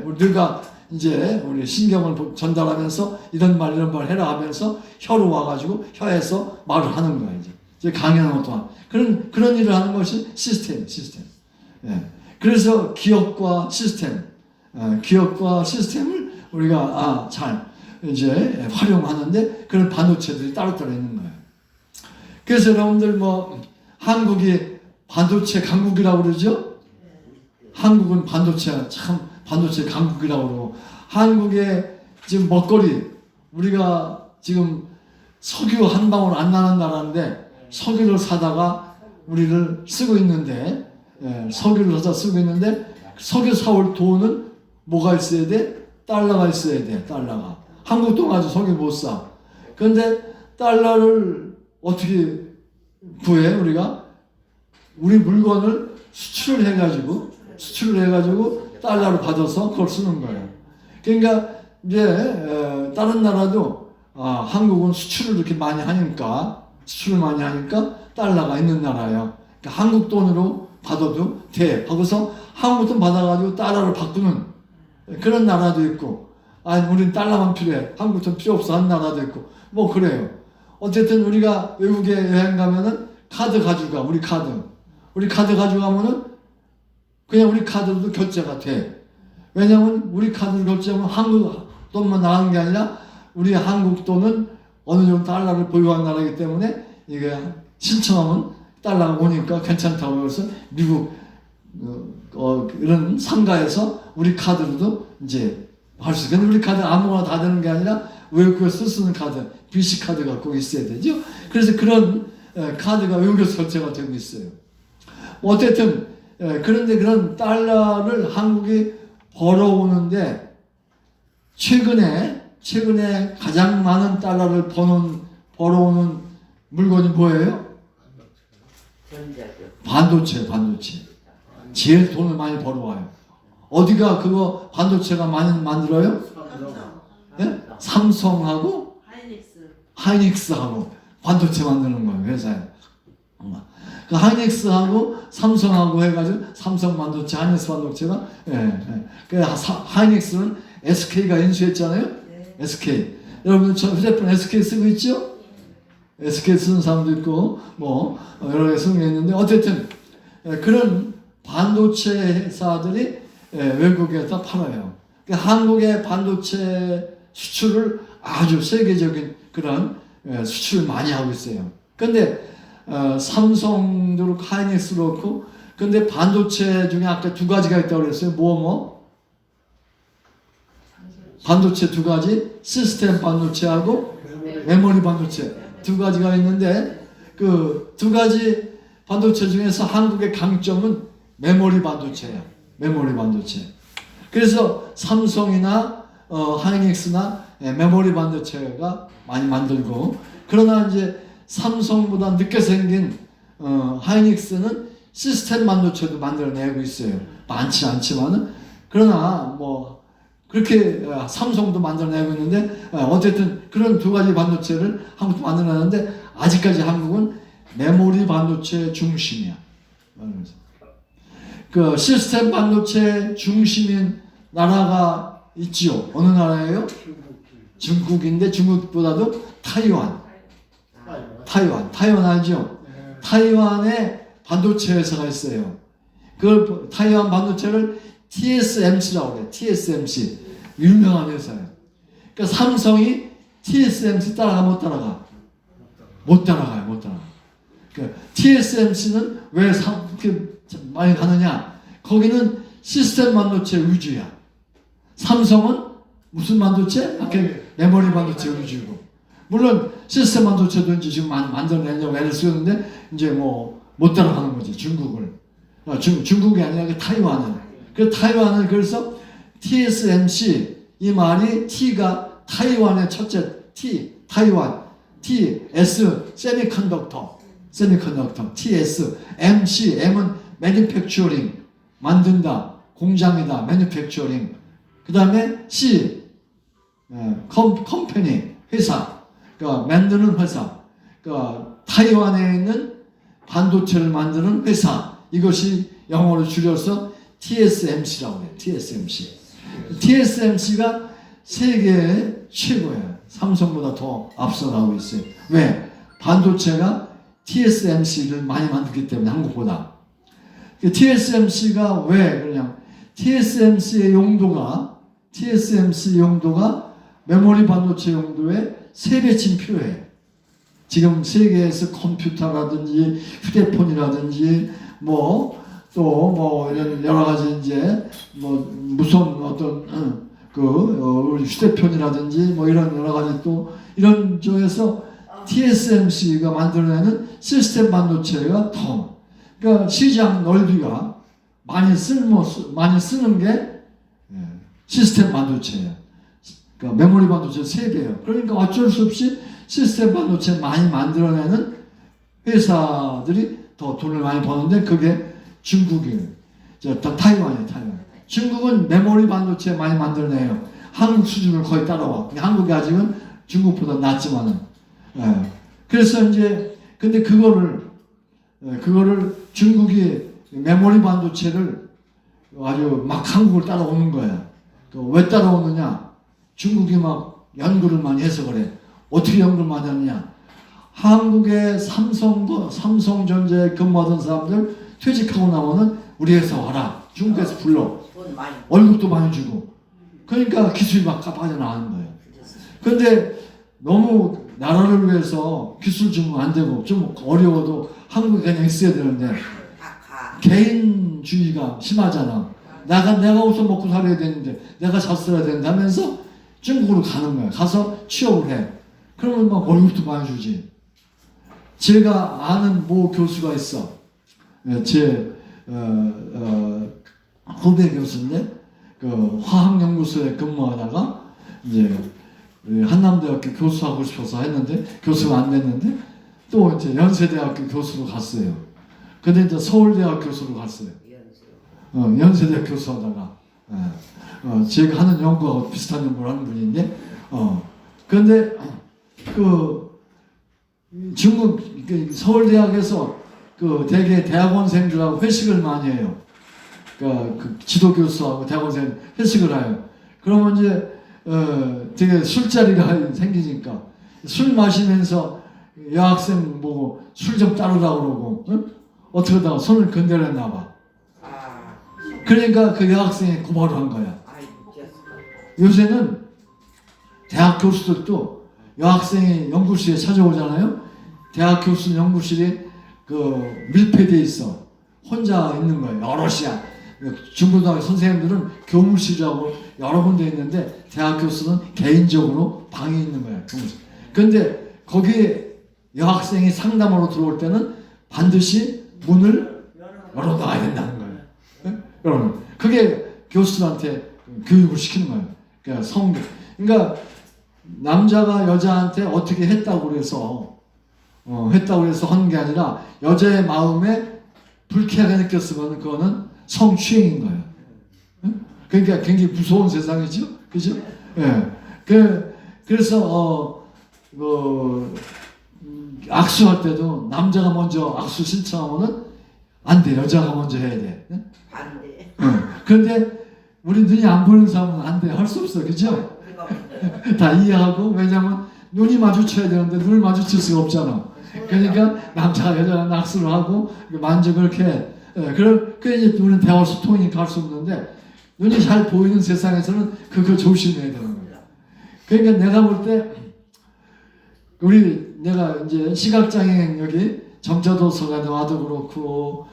우리가 이제 우리 신경을 전달하면서 이런 말 해라 하면서 혀로 와가지고 혀에서 말을 하는 거야. 이제 강연하는 것 또한 그런 일을 하는 것이 시스템. 그래서 기억과 시스템을 우리가 잘 이제 활용하는데 그런 반도체들이 따로따로 있는 거예요. 그래서 여러분들 뭐 한국이 반도체 강국이라고 그러죠? 한국은 반도체 강국이라고 그러고 한국의 지금 먹거리 우리가 지금 석유 한 방울 안 나는 나라인데 석유를 사다가 우리를 쓰고 있는데 석유 사올 돈은 뭐가 있어야 돼? 달러가 있어야 돼. 달러가. 한국 돈 가지고 석유 못 사. 그런데 달러를 어떻게 구해? 우리가 우리 물건을 수출을 해가지고 달러를 받아서 그걸 쓰는 거예요. 그러니까 이제 다른 나라도 한국은 수출을 이렇게 많이 하니까 달러가 있는 나라예요. 그러니까 한국 돈으로 받아도 돼. 하고서 한국 돈 받아가지고 달러를 바꾸는 그런 나라도 있고, 우린 달러만 필요해. 한국 돈 필요 없어 하는 나라도 있고, 뭐 그래요. 어쨌든 우리가 외국에 여행 가면은 카드 가져가. 우리 카드 가져가면은 그냥 우리 카드로도 결제가 돼. 왜냐면 우리 카드로 결제하면 한국 돈만 나가는 게 아니라 우리 한국 돈은 어느 정도 달러를 보유한 나라이기 때문에 이게 신청하면 달러가 오니까 괜찮다고 해서 미국 이런 상가에서 우리 카드로도 이제 할 수 있어요. 근데 우리 카드 아무거나 다 되는 게 아니라 외국에서 쓰는 카드, BC 카드가 꼭 있어야 되죠. 그래서 그런 카드가 외국에서 결제가 되고 있어요. 어쨌든 그런데 그런 달러를 한국이 벌어오는데 최근에 가장 많은 달러를 벌어오는 물건이 뭐예요? 반도체. 제일 돈을 많이 벌어와요. 어디가 그거 반도체가 많이 만들어요? 삼성하고 하이닉스하고 반도체 만드는 거예요. 회사에. 그 하이닉스하고 삼성하고 해가지고 삼성 반도체, 하이닉스 반도체가 그 하이닉스는 SK가 인수했잖아요. SK. 여러분 저 휴대폰 SK 쓰고 있죠? SK 쓰는 사람도 있고 뭐 여러 개 쓰는 게 있는데 어쨌든 그런 반도체 회사들이 외국에다 팔아요. 그러니까 한국의 반도체 수출을 아주 세계적인 그런 수출을 많이 하고 있어요. 그런데 삼성도 그렇고 하이닉스도 그렇고 근데 반도체 중에 아까 두 가지가 있다고 그랬어요. 반도체 두 가지, 시스템 반도체하고 메모리 반도체 두 가지가 있는데 그 두 가지 반도체 중에서 한국의 강점은 메모리 반도체예요. 메모리 반도체. 그래서 삼성이나 하이닉스나 메모리 반도체가 많이 만들고 그러나 이제 삼성보다 늦게 생긴 하이닉스는 시스템 반도체도 만들어내고 있어요. 많지 않지만은 그러나 뭐 그렇게 삼성도 만들어내고 있는데 어쨌든 그런 두 가지 반도체를 한국도 만들어내는데 아직까지 한국은 메모리 반도체 중심이야. 그 시스템 반도체 중심인 나라가 있지요. 어느 나라예요? 중국인데 중국보다도 타이완 알죠? 타이완에 반도체 회사가 있어요. 그 타이완 반도체를 TSMC라고 해요. TSMC 유명한 회사예요. 그러니까 삼성이 TSMC 따라가 못 따라가? 못 따라가요. 그러니까 TSMC는 왜 많이 가느냐? 거기는 시스템 반도체 위주야. 삼성은 무슨 반도체? 아까 메모리 반도체 위주고. 물론 시스템 반도체도 이제 지금 만들어내려고 애를 쓰는데 이제 뭐 못 따라가는 거지, 중국을. 중국이 아니라 타이완을. 그 타이완을 그래서 TSMC, 이 말이 T가 타이완의 첫째 T, 타이완, TS 세미컨덕터, TS, MC, M은 매니팩처링, 만든다, 공장이다, 매니팩처링. 그 다음에 C, 컴퍼니, 회사, 그러니까 만드는 회사, 그러니까 타이완에 있는 반도체를 만드는 회사. 이것이 영어로 줄여서 TSMC라고 해요. TSMC가 세계 최고예요. 삼성보다 더 앞서가고 있어요. 왜? 반도체가 TSMC를 많이 만들기 때문에 한국보다. TSMC가 왜 그러냐? TSMC 용도가 메모리 반도체 용도의 3배쯤 필요해. 지금 세계에서 컴퓨터라든지 휴대폰이라든지 이런 여러 가지 이제 무선 어떤 우리 휴대폰이라든지 이런 여러 가지 또 이런 쪽에서 TSMC가 만들어내는 시스템 반도체가 더 그러니까 시장 넓이가 많이 쓰는 게 시스템 반도체예요. 그러니까 메모리 반도체 3배예요. 그러니까 어쩔 수 없이 시스템 반도체 많이 만들어내는 회사들이 더 돈을 많이 버는데 그게 중국이에요. 타이완이에요. 중국은 메모리 반도체 많이 만들어내요. 한국 수준을 거의 따라와. 한국이 아직은 중국보다 낫지만은. 그래서 이제 근데 그거를 중국이 메모리 반도체를 아주 막 한국을 따라오는 거야. 왜 따라오느냐? 중국이 막 연구를 많이 해서 그래. 어떻게 연구를 많이 하느냐? 한국의 삼성전자에 근무하던 사람들 퇴직하고 나오면 우리 회사 와라. 중국에서 불러. 월급도 많이 주고. 그러니까 기술이 막 빠져나가는 거예요. 그런데 너무 나라를 위해서 기술 주면 안 되고 좀 어려워도 한국에 그냥 있어야 되는데 개인주의가 심하잖아. 내가 우선 먹고 살아야 되는데 내가 잘 살아야 된다면서 중국으로 가는 거야. 가서 취업을 해. 그러면 막 월급도 많이 주지. 제가 아는 모 교수가 있어. 제 후배 교수인데 그 화학연구소에 근무하다가 이제 한남대학교 교수하고 싶어서 했는데 교수가 안 됐는데 또 이제 연세대학교 교수로 갔어요. 근데 이제 서울대학 교수로 갔어요. 연세대학 교수하다가 제가 하는 연구하고 비슷한 연구를 하는 분인데 그런데 그 중국 서울대학에서 그 대개 대학원생들하고 회식을 많이 해요. 그 지도교수하고 대학원생 회식을 해요. 그러면 이제 되게 술자리가 생기니까 술 마시면서 여학생 보고 술 좀 따르라고 그러고 어떻게 하다가 손을 건드렸나 봐. 그러니까 그 여학생이 고발을 한 거야. 요새는 대학 교수들도 여학생이 연구실에 찾아오잖아요. 대학 교수 연구실이 그 밀폐되어 있어. 혼자 있는 거예요. 여럿이야. 중고등학교 선생님들은 교무실이라고 여러 군데 있는데 대학 교수는 개인적으로 방에 있는 거야. 교무실. 그런데 거기에 여학생이 상담하러 들어올 때는 반드시 문을 열어놔야 된다는 거예요. 여러분, 그게 교수들한테 교육을 시키는 거예요. 그러니까 그러니까 남자가 여자한테 어떻게 했다고 그래서 하는 게 아니라 여자의 마음에 불쾌하게 느꼈으면 그거는 성추행인 거예요. 그러니까 굉장히 무서운 세상이죠, 그죠? 예. 그래서 악수할 때도 남자가 먼저 악수 신청하면은 안 돼, 여자가 먼저 해야 돼. 안 돼. 그런데 우리 눈이 안 보이는 사람은 안 돼, 할 수 없어, 그죠? 다 이해하고 왜냐하면 눈이 마주쳐야 되는데 눈을 마주칠 수가 없잖아. 그러니까 남자가 여자가 악수를 하고 만져 그렇게 해. 그래 이제 우리는 대화 소통이 갈 수 없는데 눈이 잘 보이는 세상에서는 그거 조심해야 되는 거야. 그러니까 내가 볼 때 내가 이제 시각장애인 여기 점자도서관에 와도 그렇고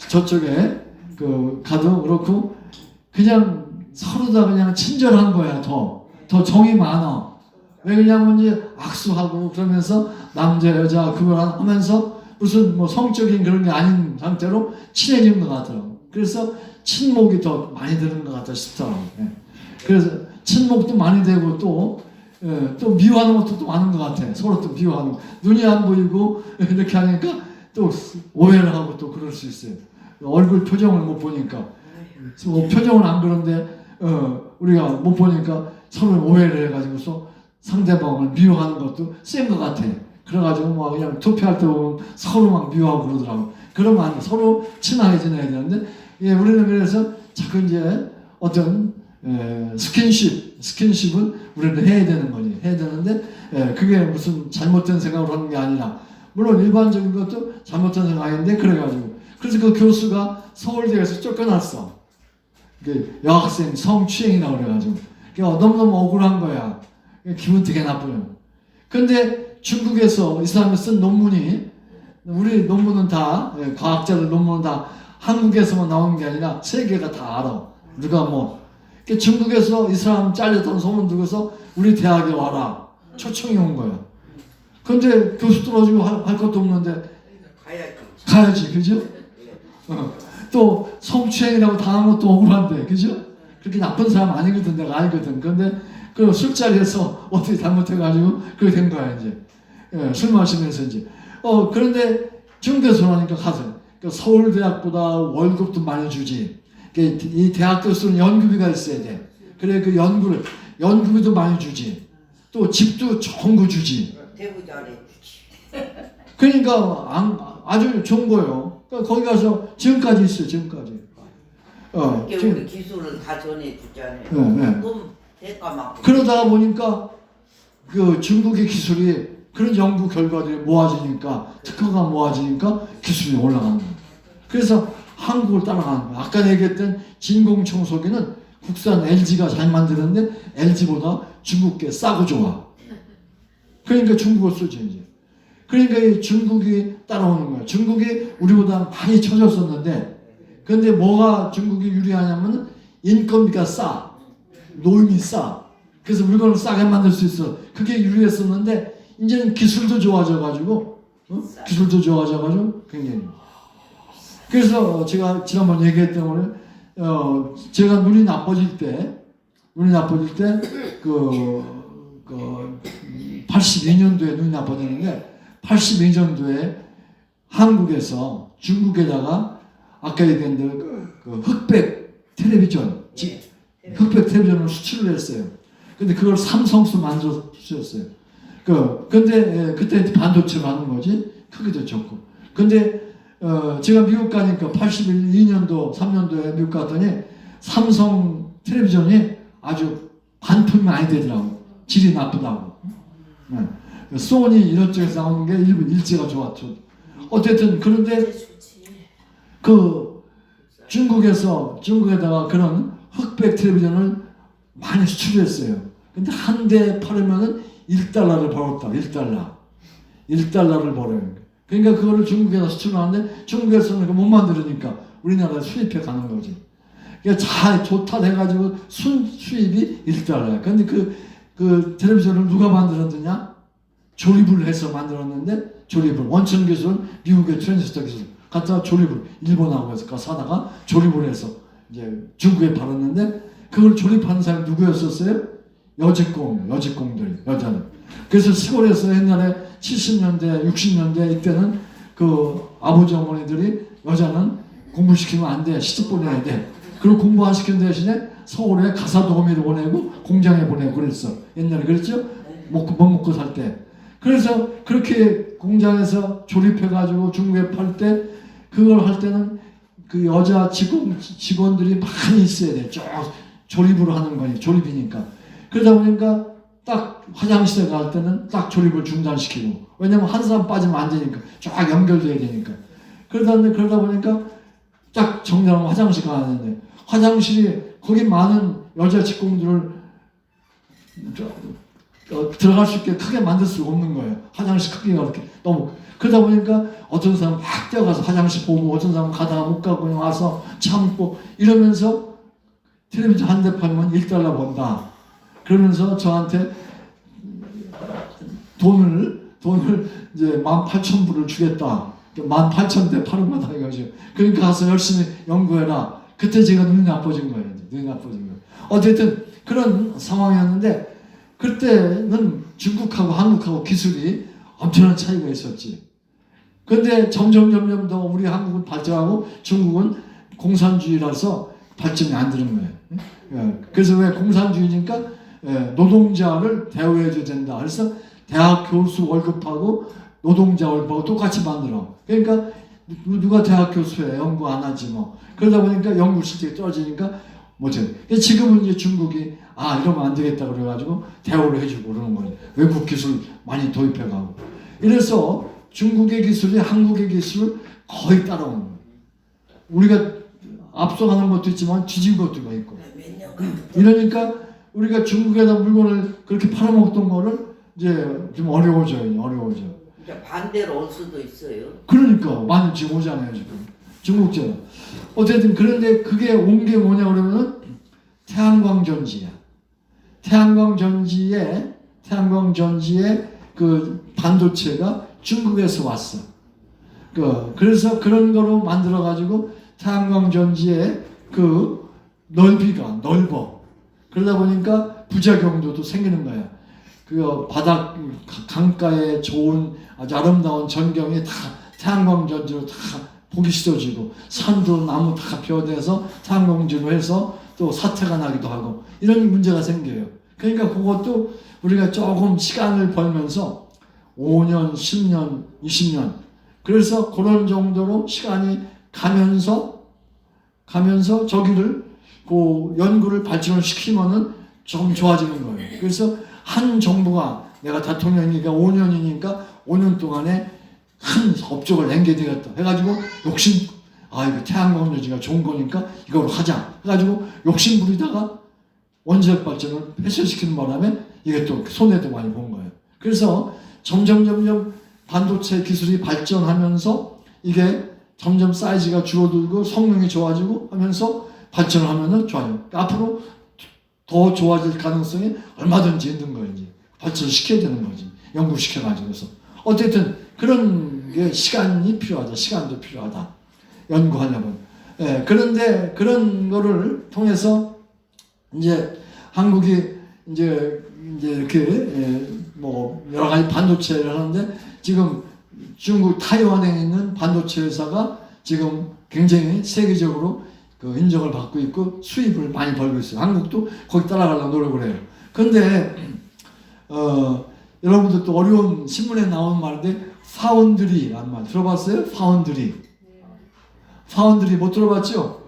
저쪽에 그 가도 그렇고 그냥 서로 다 그냥 친절한 거야. 더 정이 많아. 왜 그러냐면 이제 악수하고 그러면서 남자 여자 그걸 하면서 무슨 뭐 성적인 그런 게 아닌 상태로 친해지는 것 같더라고. 그래서 친목이 더 많이 드는 것 같다 싶더라고. 예. 그래서 친목도 많이 되고 또 미워하는 것도 또 많은 것 같아. 서로 또 미워하는 거. 눈이 안 보이고 이렇게 하니까 또 오해를 하고 또 그럴 수 있어요. 얼굴 표정을 못 보니까 표정은 안 그런데 우리가 못 보니까 서로 오해를 해가지고서 상대방을 미워하는 것도 센 것 같아. 그래가지고 뭐 그냥 투표할 때 보면 서로 막 미워하고 그러더라고. 그러면 안 돼. 서로 친하게 지내야 되는데 우리는 그래서 자꾸 이제 어떤 스킨십은 우리는 해야 되는 거지. 해야 되는데 그게 무슨 잘못된 생각으로 하는 게 아니라 물론 일반적인 것도 잘못된 생각인데 그래가지고 그래서 그 교수가 서울대에서 쫓겨났어. 여학생 성추행이라고 그래가지고 너무너무 억울한 거야. 기분 되게 나쁘요. 근데 중국에서 이 사람이 쓴 논문이 우리 논문은 다 과학자들 논문은 다 한국에서만 나오는 게 아니라 세계가 다 알아. 누가 뭐 중국에서 이 사람 잘렸던 소문 듣고서 우리 대학에 와라 초청이 온 거야. 근데 교수 떨어지고 할 것도 없는데 가야지, 그죠? 또 성추행이라고 당한 것도 억울한데, 그죠? 그렇게 나쁜 사람 아니거든, 내가 알거든. 근데 그 술자리에서 어떻게 잘못해가지고 그렇게 된 거야 이제. 술 마시면서 이제. 그런데 중국에서 하니까 가서 서울대학보다 월급도 많이 주지. 이 대학 교수는 연구비가 있어야 돼. 그래 그 연구비도 많이 주지. 또 집도 좋은 거 주지. 대부 잘해주지. 그러니까 아주 좋은 거예요. 그러니까 거기 가서 지금까지 있어요. 지금까지. 지금 우리 기술을 다 전해주잖아요. 너무 대가 많고. 그러다 보니까 그 중국의 기술이 그런 연구 결과들이 모아지니까 특허가 모아지니까 기술이 올라가는 거예요. 그래서 한국을 따라가는 거예요. 아까 얘기했던 진공청소기는 국산 LG가 잘 만드는데 LG보다 중국게 싸고 좋아. 그러니까 중국을 쓰죠 이제. 그러니까 중국이 따라오는 거야. 중국이 우리보다 많이 처졌었는데, 근데 뭐가 중국이 유리하냐면 인건비가 싸, 노임이 싸. 그래서 물건을 싸게 만들 수 있어. 그게 유리했었는데 이제는 기술도 좋아져가지고, 기술도 좋아져가지고 굉장히. 그래서 제가 지난번 얘기했던 거는 제가 눈이 나빠질 때 그 82년도에 눈이 나빠졌는데 82년도에 한국에서 중국에다가 아까 얘기한 그 흑백 텔레비전을 수출을 했어요. 근데 그걸 삼성수 만들어서 수출했어요. 근데 그때 반도체로 하는 거지. 크기도 좋고. 근데 제가 미국 가니까 82년도 3년도에 미국 갔더니 삼성 텔레비전이 아주 반품이 많이 되더라고. 질이 나쁘다고. 소니 이런 쪽에서 나오는 게 일제가 좋았죠. 어쨌든 그런데 그 중국에다가 그런 흑백 텔레비전을 많이 수출했어요. 근데 한 대 팔으면은 1달러를 벌었다. 1달러를 벌어요. 그러니까 그거를 중국에서 수출하는데 중국에서는 못 만들으니까 우리나라에 수입해 가는 거지. 그러니까 잘 좋다 해가지고 수입이 1달러야. 근데 그 텔레비전을 누가 만들었느냐? 조립을 해서 만들었는데 원천 기술, 미국의 트랜지스터 기술 갖다가 조립을 일본하고 해서 사다가 조립을 해서 이제 중국에 팔았는데 그걸 조립하는 사람이 누구였었어요? 여직공들이 여자는. 그래서 시골에서 옛날에 70년대, 60년대 이때는 그 아버지 어머니들이 여자는 공부시키면 안 돼, 시집 보내야 돼. 그리고 공부 안 시키는 대신에 서울에 가사도우미를 보내고 공장에 보내고 그랬어. 옛날에 그랬죠? 먹고 살 때. 그래서 그렇게 공장에서 조립해가지고 중국에 팔 때 그걸 할 때는 그 여자 직원들이 많이 있어야 돼. 쭉 조립으로 하는 거니 조립이니까. 그러다 보니까 딱 화장실에 갈 때는 딱 조립을 중단시키고, 왜냐면 한 사람 빠지면 안 되니까 쫙 연결돼야 되니까. 그러다 보니까 딱 정리하면 화장실 가야 되는데 화장실이 거기 많은 여자 직공들을 들어갈 수 있게 크게 만들 수가 없는 거예요. 화장실 크기가 그렇게 너무. 그러다 보니까 어떤 사람은 막 뛰어가서 화장실 보고, 어떤 사람은 가다가 못 가고 그냥 와서 참고 이러면서 텔레비전 한 대 팔면 $1 번다. 그러면서 저한테 돈을 이제 18,000불을 주겠다. 18,000대 파는 거다 이거죠. 그러니까 가서 열심히 연구해라. 그때 제가 눈이 나빠진 거예요. 눈이 나빠진 거예요. 어쨌든 그런 상황이었는데 그때는 중국하고 한국하고 기술이 엄청난 차이가 있었지. 그런데 점점 더 우리 한국은 발전하고 중국은 공산주의라서 발전이 안 되는 거예요. 그래서 왜 공산주의니까 노동자를 대우해줘야 된다. 그래서 대학 교수 월급하고 노동자 월급하고 똑같이 만들어. 그러니까 누가 대학 교수해? 연구 안 하지 뭐. 그러다 보니까 연구 실력이 떨어지니까 못해. 지금은 이제 중국이 이러면 안 되겠다 그래가지고 대우를 해주고 그러는 거예요. 외국 기술 많이 도입해가고. 이래서 중국의 기술이 한국의 기술을 거의 따라오는 거예요. 우리가 앞서가는 것도 있지만 뒤진 것도 있고. 이러니까 우리가 중국에다 물건을 그렇게 팔아먹던 거를 이제 좀 어려워져요. 이제 반대로 올 수도 있어요. 그러니까 많이 지금 오잖아요 지금 중국제가. 어쨌든 그런데 그게 온 게 뭐냐 그러면은 태양광 전지야. 태양광 전지에 그 반도체가 중국에서 왔어. 그래서 그런 거로 만들어 가지고 태양광 전지의 그 넓이가 넓어. 그러다 보니까 부작용도 생기는 거야. 그 바닥 강가에 좋은 아주 아름다운 전경이 다 태양광 전지로 다 보기 싫어지고 산도 나무 다 벼대서 태양광지로 해서 또 사태가 나기도 하고 이런 문제가 생겨요. 그러니까 그것도 우리가 조금 시간을 벌면서 5년, 10년, 20년 그래서 그런 정도로 시간이 가면서 저기를 그 연구를 발전을 시키면은 좀 좋아지는 거예요. 그래서 한 정부가 내가 대통령이니까 5년이니까 5년 동안에 큰 업적을 남겨야 되겠다 해가지고 욕심 이거 태양광 전지가 좋은 거니까 이걸 하자 해가지고 욕심 부리다가 원자력 발전을 폐쇄시키는 바람에 이게 또 손해도 많이 본 거예요. 그래서 점점 반도체 기술이 발전하면서 이게 점점 사이즈가 줄어들고 성능이 좋아지고 하면서 발전을 하면은 좋아요. 그러니까 앞으로 더 좋아질 가능성이 얼마든지 있는 거지. 발전시켜야 되는 거지. 연구시켜가지고서. 어쨌든 그런 게 시간이 필요하다. 시간도 필요하다. 연구하려면. 그런데 그런 거를 통해서 이제 한국이 이제 이렇게 뭐 여러 가지 반도체를 하는데 지금 중국 타이완에 있는 반도체 회사가 지금 굉장히 세계적으로 그 인정을 받고 있고 수입을 많이 벌고 있어요. 한국도 거기 따라가려고 노력을 해요. 그런데 여러분들 또 어려운 신문에 나오는 말인데 파운드리라는 말 들어봤어요? 파운드리 못 들어봤죠?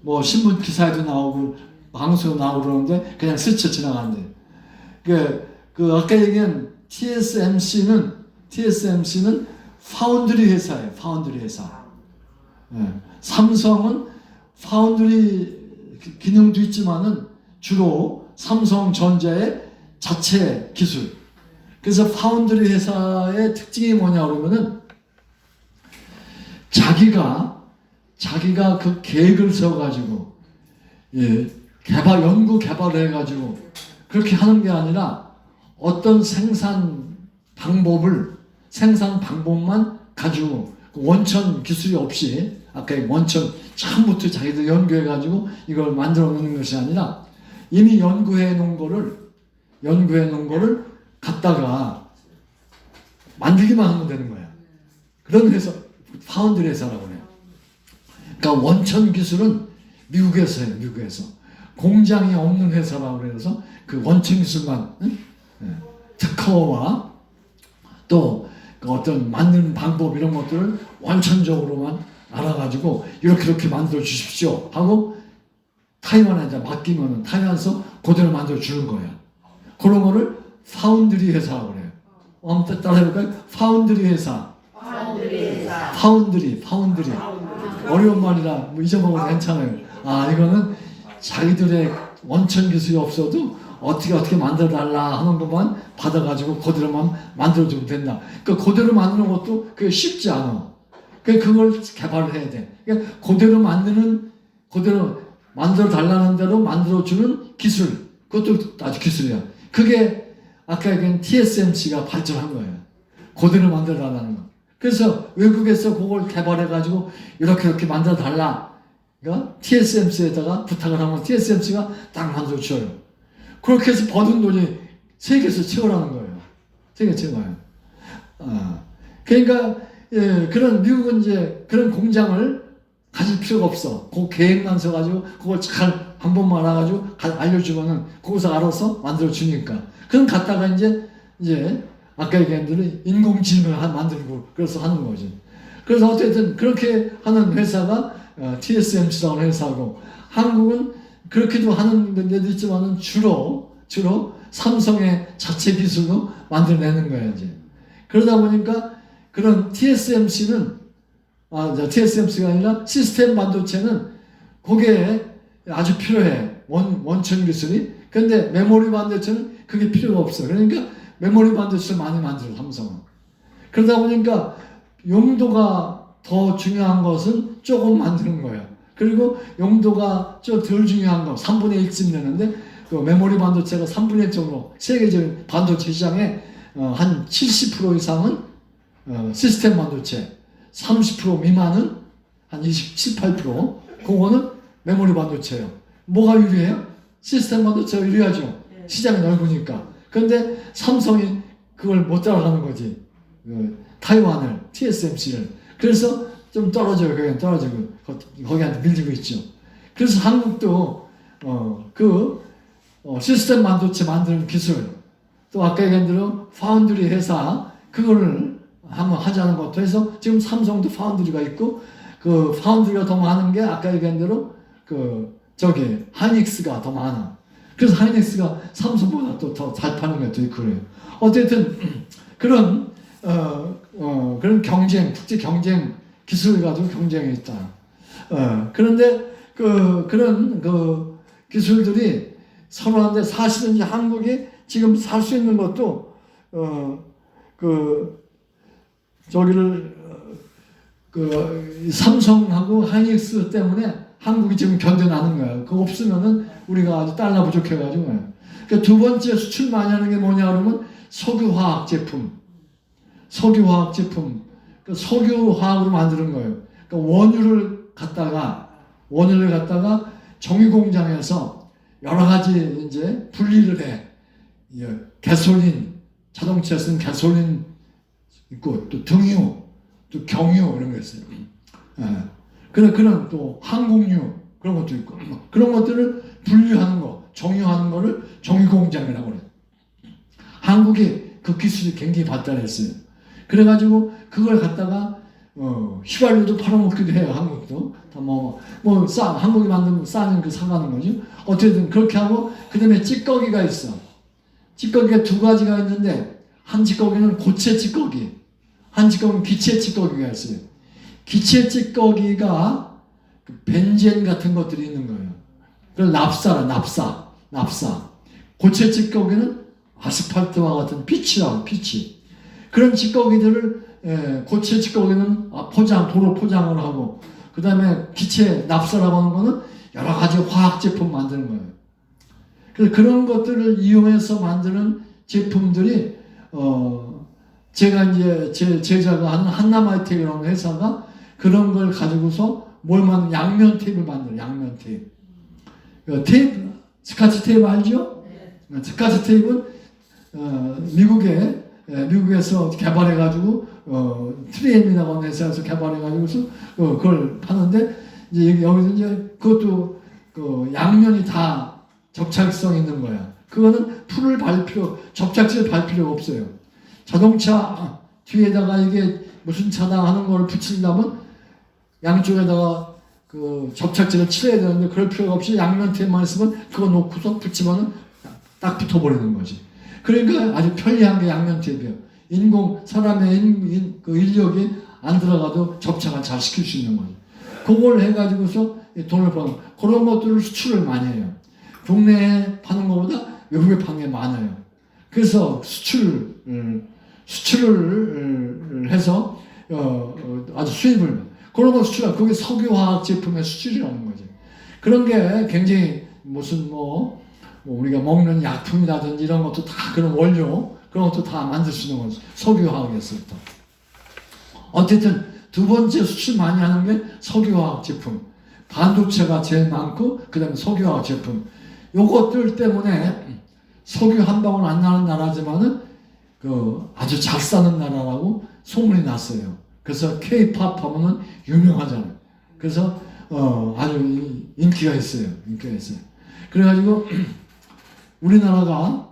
뭐 신문 기사에도 나오고 방송에 나오고 그러는데 그냥 스쳐 지나가는데 그 아까 얘기한 TSMC는 파운드리 회사예요. 파운드리 회사. 삼성은 파운드리 기능도 있지만은 주로 삼성전자의 자체 기술. 그래서 파운드리 회사의 특징이 뭐냐 그러면은 자기가 그 계획을 세워가지고 연구 개발을 해가지고 그렇게 하는 게 아니라 어떤 생산 방법만 가지고 원천 기술이 없이 아까 원천 처음부터 자기들 연구해가지고 이걸 만들어 놓는 것이 아니라 이미 연구해 놓은 거를 갖다가 만들기만 하면 되는 거야. 그런 회사 파운드리 회사라고 해요. 그러니까 원천 기술은 미국에서 해요. 미국에서 공장이 없는 회사라고 해서 그 원천 기술만 특허와 또 그 어떤 만드는 방법 이런 것들을 원천적으로만 알아가지고 이렇게 만들어 주십시오 하고 타이완에 맡기면 타이완에서 그대로 만들어 주는 거야. 그런 거를 파운드리 회사라고 그래요. 한번 따라해볼까요? 파운드리 회사. 파운드리. 어려운 말이라 뭐 잊어먹어도 괜찮아요. 이거는 자기들의 원천 기술이 없어도 어떻게 만들어 달라 하는 것만 받아가지고 그대로만 만들어주면 된다. 그러니까 그대로 만드는 것도 그게 쉽지 않아. 그러니까 그걸 개발을 해야 돼. 그러니까 그대로 만들어 달라는 대로 만들어주는 기술. 그것도 아주 기술이야. 그게 아까 얘기한 TSMC가 발전한 거예요. 그대로 만들어 달라는 거. 그래서 외국에서 그걸 개발해가지고 이렇게 만들어 달라. 그러니까 TSMC에다가 부탁을 하면 TSMC가 딱 만들어줘요. 그렇게 해서 버는 돈이 세계에서 최고라는 거예요. 세계 최고예요. 그러니까 그런 미국은 이제 그런 공장을 가질 필요가 없어. 그 계획만 써가지고 그걸 잘 한 번만 알아가지고 알려주면은 거기서 알아서 만들어 주니까. 그럼 갖다가 이제 아까 얘기한 대로 인공지능을 만들고 그래서 하는 거지. 그래서 어쨌든 그렇게 하는 회사가 TSMC라는 회사고, 한국은 그렇게도 하는 데도 있지만은 주로 삼성의 자체 기술로 만들어내는 거예요, 이제. 그러다 보니까 그런 TSMC가 아니라 시스템 반도체는 그게 아주 필요해. 원천 기술이. 근데 메모리 반도체는 그게 필요가 없어. 그러니까 메모리 반도체를 많이 만들어, 삼성은. 그러다 보니까 용도가 더 중요한 것은 조금 만드는 거예요. 그리고 용도가 좀 덜 중요한 거, 3분의 1쯤 되는데, 그 메모리 반도체가 3분의 1 정도, 세계적인 반도체 시장의 한 70% 이상은 시스템 반도체, 30% 미만은 한 27, 8%, 그거는 메모리 반도체예요. 뭐가 유리해요? 시스템 반도체가 유리하죠. 시장이 넓으니까. 그런데 삼성이 그걸 못 따라가는 거지. 타이완을, TSMC를. 그래서 좀 떨어져요. 그냥 떨어지고 거기한테 밀리고 있죠. 그래서 한국도 시스템 반도체 만드는 기술, 또 아까 얘기한 대로 파운드리 회사, 그거를 한번 하자는 것도 해서 지금 삼성도 파운드리가 있고, 그 파운드리가 더 많은 게 아까 얘기한 대로 하이닉스가 더 많아. 그래서 하이닉스가 삼성보다 또 더 잘 파는 것도 있고 그래요. 어쨌든 그런 국제 경쟁 기술을 가지고 경쟁이 있다. 그런데 그런 기술들이 서로한테, 사실은 이제 한국이 지금 살 수 있는 것도 삼성하고 하이닉스 때문에 한국이 지금 견뎌나는 거예요. 그거 없으면은 우리가 아주 달러 부족해가지고. 그러니까 두 번째 수출 많이 하는 게 뭐냐 그러면 석유화학 제품. 그러니까 석유화학으로 만드는 거예요. 그러니까 원유를 갖다가 정유공장에서 여러 가지 이제 분리를 해. 가솔린, 자동차에 쓰는 가솔린 있고, 또 등유, 또 경유 이런 거 있어요. 그런 또 항공유 그런 것도 있고, 그런 것들을 분류하는 거, 정유하는 거를 정유공장이라고 그래요. 한국이 그 기술이 굉장히 발달했어요. 그래가지고 그걸 갖다가 휘발유도 팔아먹기도 해요. 한국도 다 한국이 만든 싸는 그 사가는 거죠. 어쨌든 그렇게 하고, 그 다음에 찌꺼기가 있어. 찌꺼기가 두 가지가 있는데, 한 찌꺼기는 고체 찌꺼기, 한 찌꺼기는 기체 찌꺼기가 있어요. 기체 찌꺼기가 벤젠 같은 것들이 있는 거예요. 그래서 납사. 고체 찌꺼기는 아스팔트와 같은 피치. 그런 찌꺼기들을, 고체 찌꺼기는 도로 포장을 하고, 그 다음에 기체 납사라고 하는 거는 여러 가지 화학 제품 만드는 거예요. 그래서 그런 것들을 이용해서 만드는 제품들이, 제가 이제 제자가 하는 한남하이텍이라는 회사가 그런 걸 가지고서 양면 테이프를 만들어요. 양면 테이프. 스카치 테이프 알죠? 네. 스카치 테이프는 미국에서 개발해가지고 3M이라고 하는 회사에서 개발해가지고서 그걸 파는데, 이제 여기서 이제 그것도 양면이 다 접착성 있는 거야. 그거는 접착제를 발 필요가 없어요. 자동차 뒤에다가 이게 무슨 차다 하는 걸 붙이려면 양쪽에다가 접착제를 칠해야 되는데, 그럴 필요가 없이 양면 테이프만 있으면 그거 놓고서 붙이면 딱 붙어버리는 거지. 그러니까 아주 편리한 게 양면 테이프예요. 사람의 인력이 안 들어가도 접착을 잘 시킬 수 있는 거지. 그걸 해가지고서 돈을 버는, 그런 것들을 수출을 많이 해요. 국내에 파는 것보다 외국에 파는 게 많아요. 그래서 수출을 해서 아주 수입을 그런 거 수출하 그게 석유화학 제품의 수출이라는 거죠. 그런 게 굉장히 무슨 우리가 먹는 약품이라든지 이런 것도 다 그런 원료 그런 것도 다 만들 수 있는 거죠. 석유화학에서부터. 어쨌든 두 번째 수출 많이 하는 게 석유화학 제품. 반도체가 제일 많고 그 다음에 석유화학 제품. 요것들 때문에 석유 한 방울 안 나는 나라지만은 아주 잘 사는 나라라고 소문이 났어요. 그래서 K-팝 하면은 유명하잖아요. 그래서 아주 인기가 있어요. 그래가지고 우리나라가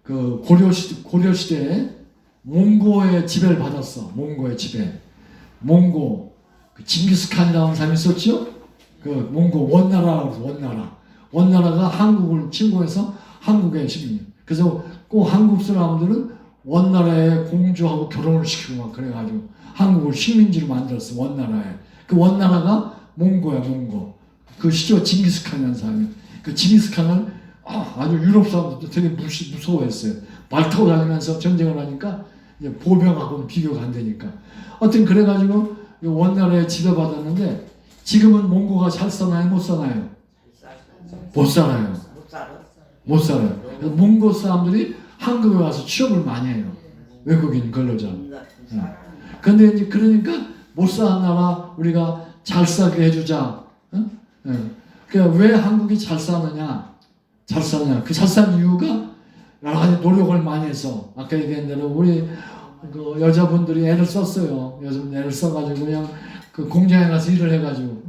그 고려 시대에 몽고의 지배를 받았어. 몽고의 지배. 몽고 그 징기스칸이라는 사람이 있었죠. 그 몽고 원나라가 한국을 침공해서 한국의 시민. 그래서 꼭 한국 사람들은 원나라에 공주하고 결혼을 시키고 막 그래가지고 한국을 식민지로 만들었어. 원나라에. 그 원나라가 몽고야, 몽고. 그 시조 징기스칸이라는 사람이. 그 징기스칸을 아주 유럽 사람들도 되게 무서워했어요. 말 타고 다니면서 전쟁을 하니까 이제 보병하고는 비교가 안 되니까. 하여튼 그래가지고 원나라에 지배받았는데 지금은 몽고가 잘 사나요? 못 사나요? 못 살아요. 못 살아요. 그래서 몽고 사람들이 한국에 와서 취업을 많이 해요. 외국인 근로자. 근데 이제 그러니까 못 사는 나라 우리가 잘 사게 해주자. 그러니까 왜 한국이 잘 사느냐? 그 잘 사는 이유가 여러 가지 노력을 많이 해서 아까 얘기한 대로 우리 그 여자분들이 애를 썼어요. 요즘 애를 써가지고 그냥 그 공장에 가서 일을 해가지고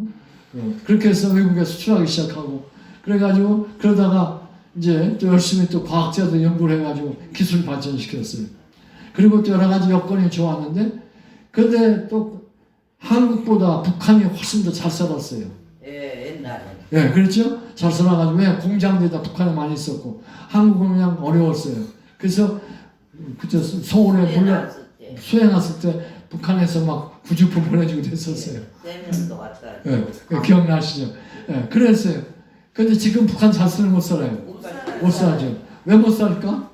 그렇게 해서 외국에 수출하기 시작하고 그래가지고 그러다가 이제 또 열심히 또 과학자들 연구를 해가지고 기술 발전시켰어요. 그리고 또 여러 가지 여건이 좋았는데 근데 또 한국보다 북한이 훨씬 더 잘 살았어요. 예, 옛날에. 예, 그렇죠? 잘 살아가지고 왜 공장들이 북한에 많이 있었고 한국은 그냥 어려웠어요. 그래서 그때 서울에 수행했을 때 북한에서 막 구주품 보내주고 됐었어요. 세면도 왔다. 예, 기억나시죠? 예, 그랬어요. 근데 지금 북한 자신을 못 살아요. 못 살죠. 왜 못 살까?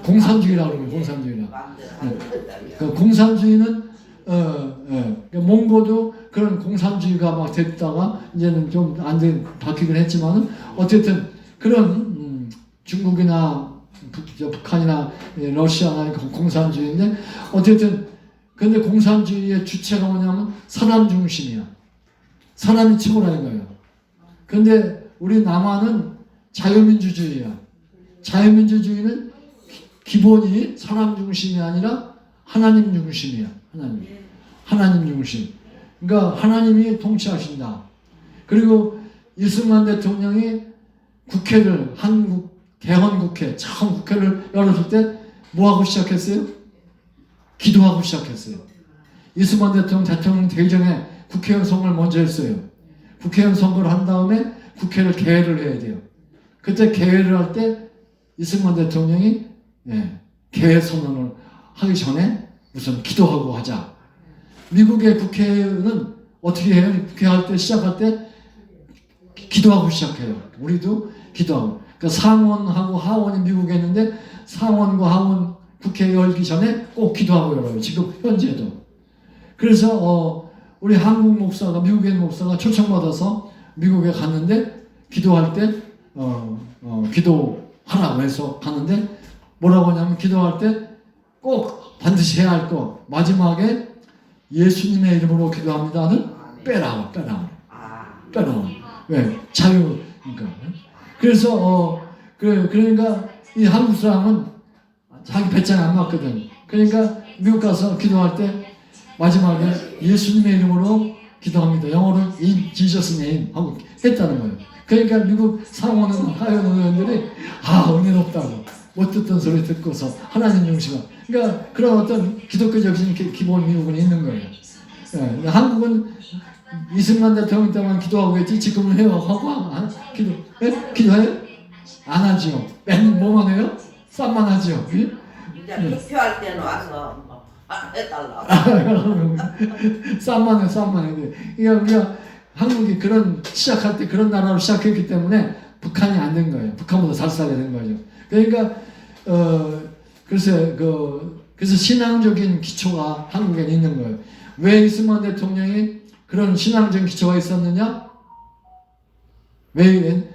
공산주의라고 그러면 공산주의라. 그 공산주의는 몽고도 그런 공산주의가 막 됐다가 이제는 좀 안 돼 바뀌긴 했지만은 어쨌든 그런 중국이나 북한이나 러시아나 공산주의인데 어쨌든 근데 공산주의의 주체가 뭐냐면 사람 중심이야. 사람이 최고라는 거예요. 근데 우리 남한은 자유민주주의야. 자유민주주의는 기본이 사람 중심이 아니라 하나님 중심이야. 하나님 중심. 그러니까 하나님이 통치하신다. 그리고 이승만 대통령이 국회를 한국 개헌국회 처음 국회를 열었을 때 뭐하고 시작했어요? 기도하고 시작했어요. 이승만 대통령 되기 전에 국회의원 선거를 먼저 했어요. 국회의원 선거를 한 다음에 국회를 개회를 해야 돼요. 그때 개회를 할 때 이승만 대통령이 개회 선언을 하기 전에 우선 기도하고 하자. 미국의 국회는 어떻게 해요? 국회할 때 시작할 때 기도하고 시작해요. 우리도 기도하고. 그러니까 상원하고 하원이 미국에 있는데 상원과 하원 국회 열기 전에 꼭 기도하고 열어요. 지금 현재도. 그래서 우리 한국 목사가 미국에 있는 목사가 초청받아서 미국에 갔는데 기도할 때 기도하라고 해서 가는데 뭐라고 하냐면 기도할 때 꼭 반드시 해야 할 거 마지막에 예수님의 이름으로 기도합니다는 빼라. 왜? 자유니까. 그래서 그러니까 이 한국 사람은 자기 배짱이 안 맞거든. 그러니까 미국 가서 기도할 때 마지막에 예수님의 이름으로 기도합니다. 영어로 in Jesus name 하고 했다는 거예요. 그러니까 미국 상원은 하원 의원들이 은혜롭다고 못 듣던 소리 듣고서 하나님 중심화. 그러니까 그런 어떤 기독교적인 기본 미국은 있는 거예요. 예, 한국은 이승만 대통령 때만 기도하고 했지 지금은 해요. 하고 기도 기도해요? 안 하지요. 맨 뭐만 해요? 쌈만 하지요. 이제 투표할 때는 와서 해달라. 쌈만 해. 그러니까 우리가 한국이 그런 시작할 때 그런 나라로 시작했기 때문에 북한이 안 된 거예요. 북한보다 잘 살게 된 거죠. 그러니까 그래서 신앙적인 기초가 한국에 있는 거예요. 왜 이승만 대통령이 그런 신앙적인 기초가 있었느냐? 왜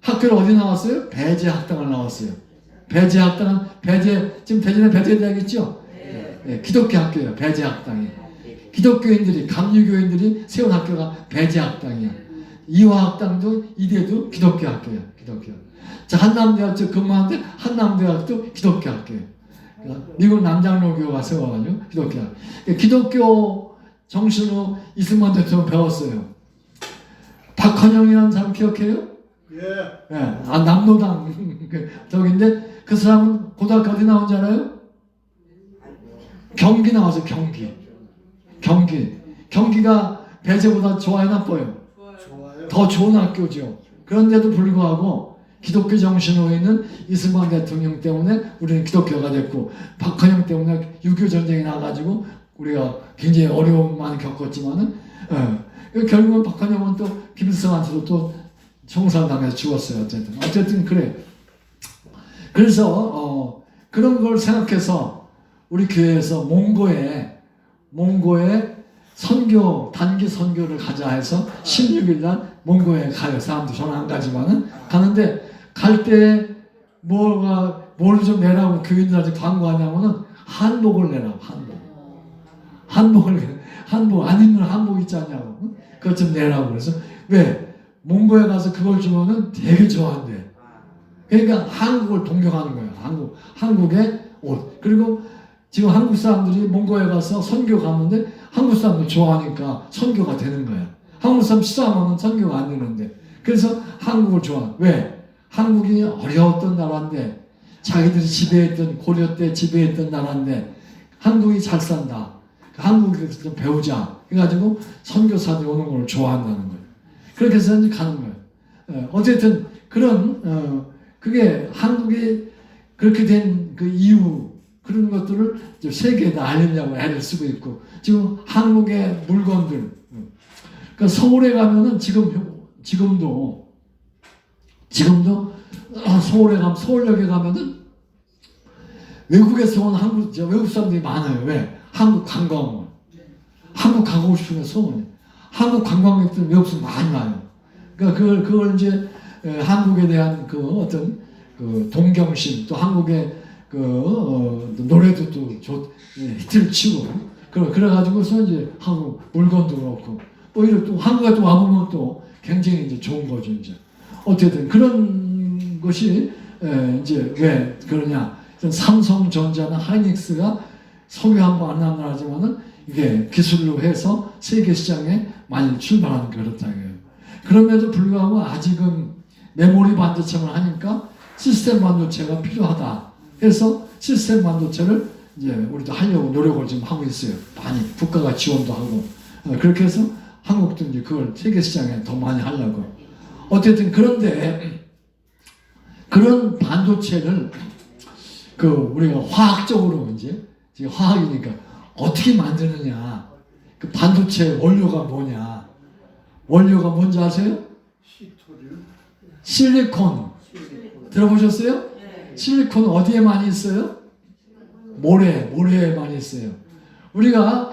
학교를 어디 나왔어요? 배제학당을 나왔어요. 배제학당은 지금 대전에 배제대학 있죠? 네, 기독교 학교예요. 배제학당이. 기독교인들이 감리교인들이 세운 학교가 배제학당이야. 이화학당도 이대도 기독교 학교예요. 기독교. 자, 한남대학 근무하는데 한남대학도 기독교 학교예요. 미국 남장로교가 세워가지고 기독교. 기독교 정신으로 이승만 대통령 배웠어요. 박헌영이라는 사람 기억해요? 예. 남로당 저긴데 그 사람은 고등학교 어디 나온 줄 알아요? 경기 나와서 경기가 배제보다 좋아요, 나빠요? 좋아요. 더 좋은 학교죠. 그런데도 불구하고 기독교 정신으로 있는 이승만 대통령 때문에 우리는 기독교가 됐고, 박헌영 때문에 6.25 전쟁이 나가지고 우리가 굉장히 어려움 많이 겪었지만은, 결국은 박헌영은 또 김일성한테도 또 총살당해서 죽었어요. 어쨌든 그래. 그래서 그런 걸 생각해서 우리 교회에서 몽고에 단기 선교를 가자 해서 16일날 몽고에 가요. 사람들 저는 안 가지만은 가는데, 갈 때 뭘 좀 내라고 교인들한테 광고하냐면은 한복을 내라고. 한복 안 입는 한복 있지 않냐고. 그것 좀 내라고. 그래서 왜 몽고에 가서 그걸 주면은 되게 좋아한대. 그러니까 한국을 동경하는 거예요. 한국의 옷. 그리고 지금 한국 사람들이 몽고에 가서 선교 가는데 한국 사람들 좋아하니까 선교가 되는 거야. 한국 사람 싫어하면 선교가 안 되는데. 그래서 한국을 좋아해. 왜? 한국이 어려웠던 나라인데, 자기들이 지배했던, 고려 때 지배했던 나라인데 한국이 잘 산다. 한국에서 좀 배우자. 그래가지고 선교사들이 오는 걸 좋아한다는 거예요. 그렇게 해서 이제 가는 거예요. 어쨌든 그런 그게 한국이 그렇게 된 그 이유, 그런 것들을 세계에다 알리려고 애를 쓰고 있고, 지금 한국의 물건들, 그러니까 서울에 가면은 지금도 서울에 가면, 서울역에 가면은 외국에서 온 외국 사람들이 많아요. 왜? 한국 관광을. 한국 가고 싶은 소문이. 한국 관광객들 외국에서 많이 와요. 그러니까 그걸 이제 한국에 대한 그 어떤 그 동경심, 또 한국의 노래도 또 히트를 치고, 그래가지고서 이제 한국 물건도 그렇고, 오히려 또 한국에 또 와보면 또 굉장히 이제 좋은 거죠, 이제. 어쨌든 그런 것이 이제 왜 그러냐. 삼성전자나 하이닉스가 석유 한번 안 나가지만은 이게 기술로 해서 세계 시장에 많이 출발하는 그렇다. 그럼에도 불구하고 아직은 메모리 반도체만 하니까 시스템 반도체가 필요하다. 그래서 시스템 반도체를 이제 우리도 하려고 노력을 지금 하고 있어요. 많이 국가가 지원도 하고. 그렇게 해서 한국도 이제 그걸 세계 시장에 더 많이 하려고. 어쨌든 그런데 그런 반도체를 우리가 화학적으로 이제 화학이니까 어떻게 만드느냐. 그 반도체 원료가 뭐냐. 원료가 뭔지 아세요? 실리콘. 들어보셨어요? 네. 실리콘 어디에 많이 있어요? 모래에 많이 있어요. 우리가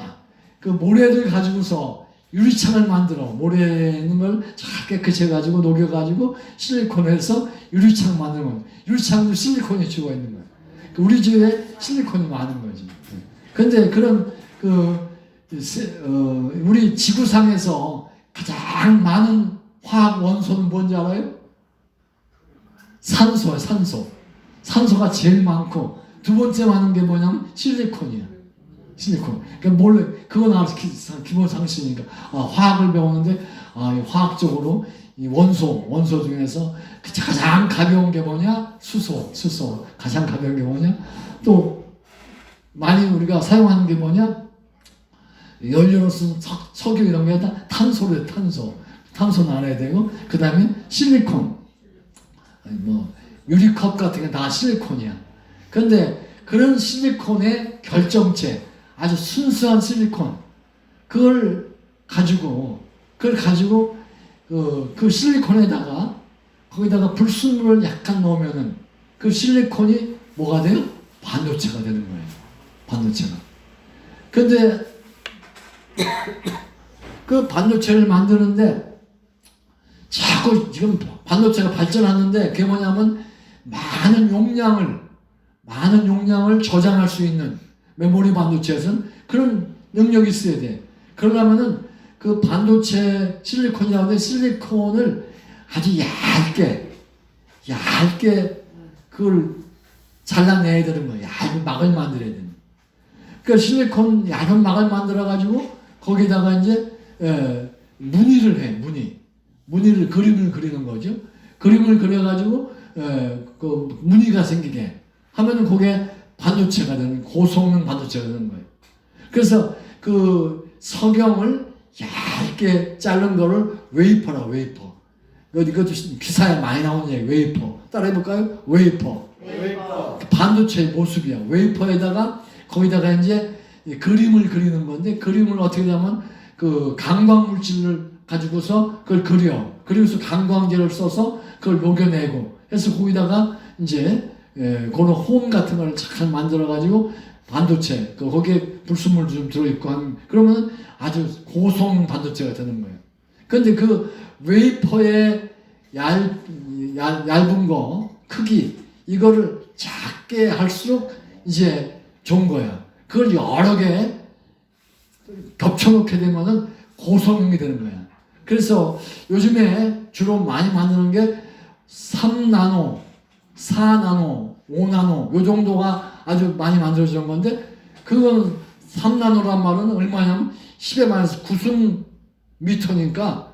그 모래를 가지고서 유리창을 만들어. 모래 있는 걸 잘 깨끗이 해가지고 녹여가지고 실리콘에서 유리창 만들면, 유리창도 실리콘이 죽어 있는 거예요. 우리 집에 실리콘이 많은 거지. 근데 그런 우리 지구상에서 가장 많은 화학 원소는 뭔지 알아요? 산소야, 산소가 제일 많고, 두 번째 많은 게 뭐냐면 실리콘이야. 실리콘. 그러니까 몰래 그거 나와서 기본 상식이니까 화학을 배우는데 화학적으로 이 원소 중에서 가장 가벼운 게 뭐냐? 수소. 가장 가벼운 게 뭐냐? 또 많이 우리가 사용하는 게 뭐냐? 연료로 쓴 석유 이런 게 다 탄소래. 탄소는 알아야 되고, 그 다음에 실리콘. 유리컵 같은 게 다 실리콘이야. 그런데 그런 실리콘의 결정체, 아주 순수한 실리콘, 그걸 가지고 그 실리콘에다가 거기다가 불순물을 약간 넣으면은 그 실리콘이 뭐가 돼요? 반도체가 되는 거예요. 반도체가. 근데 그 반도체를 만드는데 자꾸 지금 반도체가 발전하는데 그게 뭐냐면 많은 용량을 저장할 수 있는 메모리 반도체에서는 그런 능력이 있어야 돼. 그러려면은 그 반도체 실리콘이라고 하는데 실리콘을 아주 얇게 그걸 잘라내야 되는 거야. 얇은 막을 만들어야 되는 거야. 그러니까 실리콘 얇은 막을 만들어 가지고 거기다가 이제 무늬를 해. 무늬를 그림을 그리는 거죠. 그림을 그려 가지고 그 무늬가 생기게 하면은 그게 반도체가 되는, 고성능 반도체가 되는 거예요. 그래서 그 석영을 얇게 자른 거를 웨이퍼라, 웨이퍼. 이것도 기사에 많이 나오는 얘기, 웨이퍼. 따라해볼까요? 웨이퍼. 반도체의 모습이야. 웨이퍼에다가 거기다가 이제 그림을 그리는 건데, 그림을 어떻게 하냐면 그 강광 물질을 가지고서 그걸 그리고서 강광제를 써서 그걸 녹여내고 해서 거기다가 이제 그런 홈 같은 걸 잘 만들어가지고 반도체, 거기에 불순물도 좀 들어있고 그러면 아주 고성 반도체가 되는 거예요. 근데 그 웨이퍼의 얇은 거, 크기, 이거를 작게 할수록 이제 좋은 거야. 그걸 여러 개 겹쳐놓게 되면은 고성능이 되는 거야. 그래서 요즘에 주로 많이 만드는 게 3나노, 4나노, 5나노 요 정도가 아주 많이 만들어지는 건데, 그건 3나노란 말은 얼마냐면 10에 마이너스 90미터니까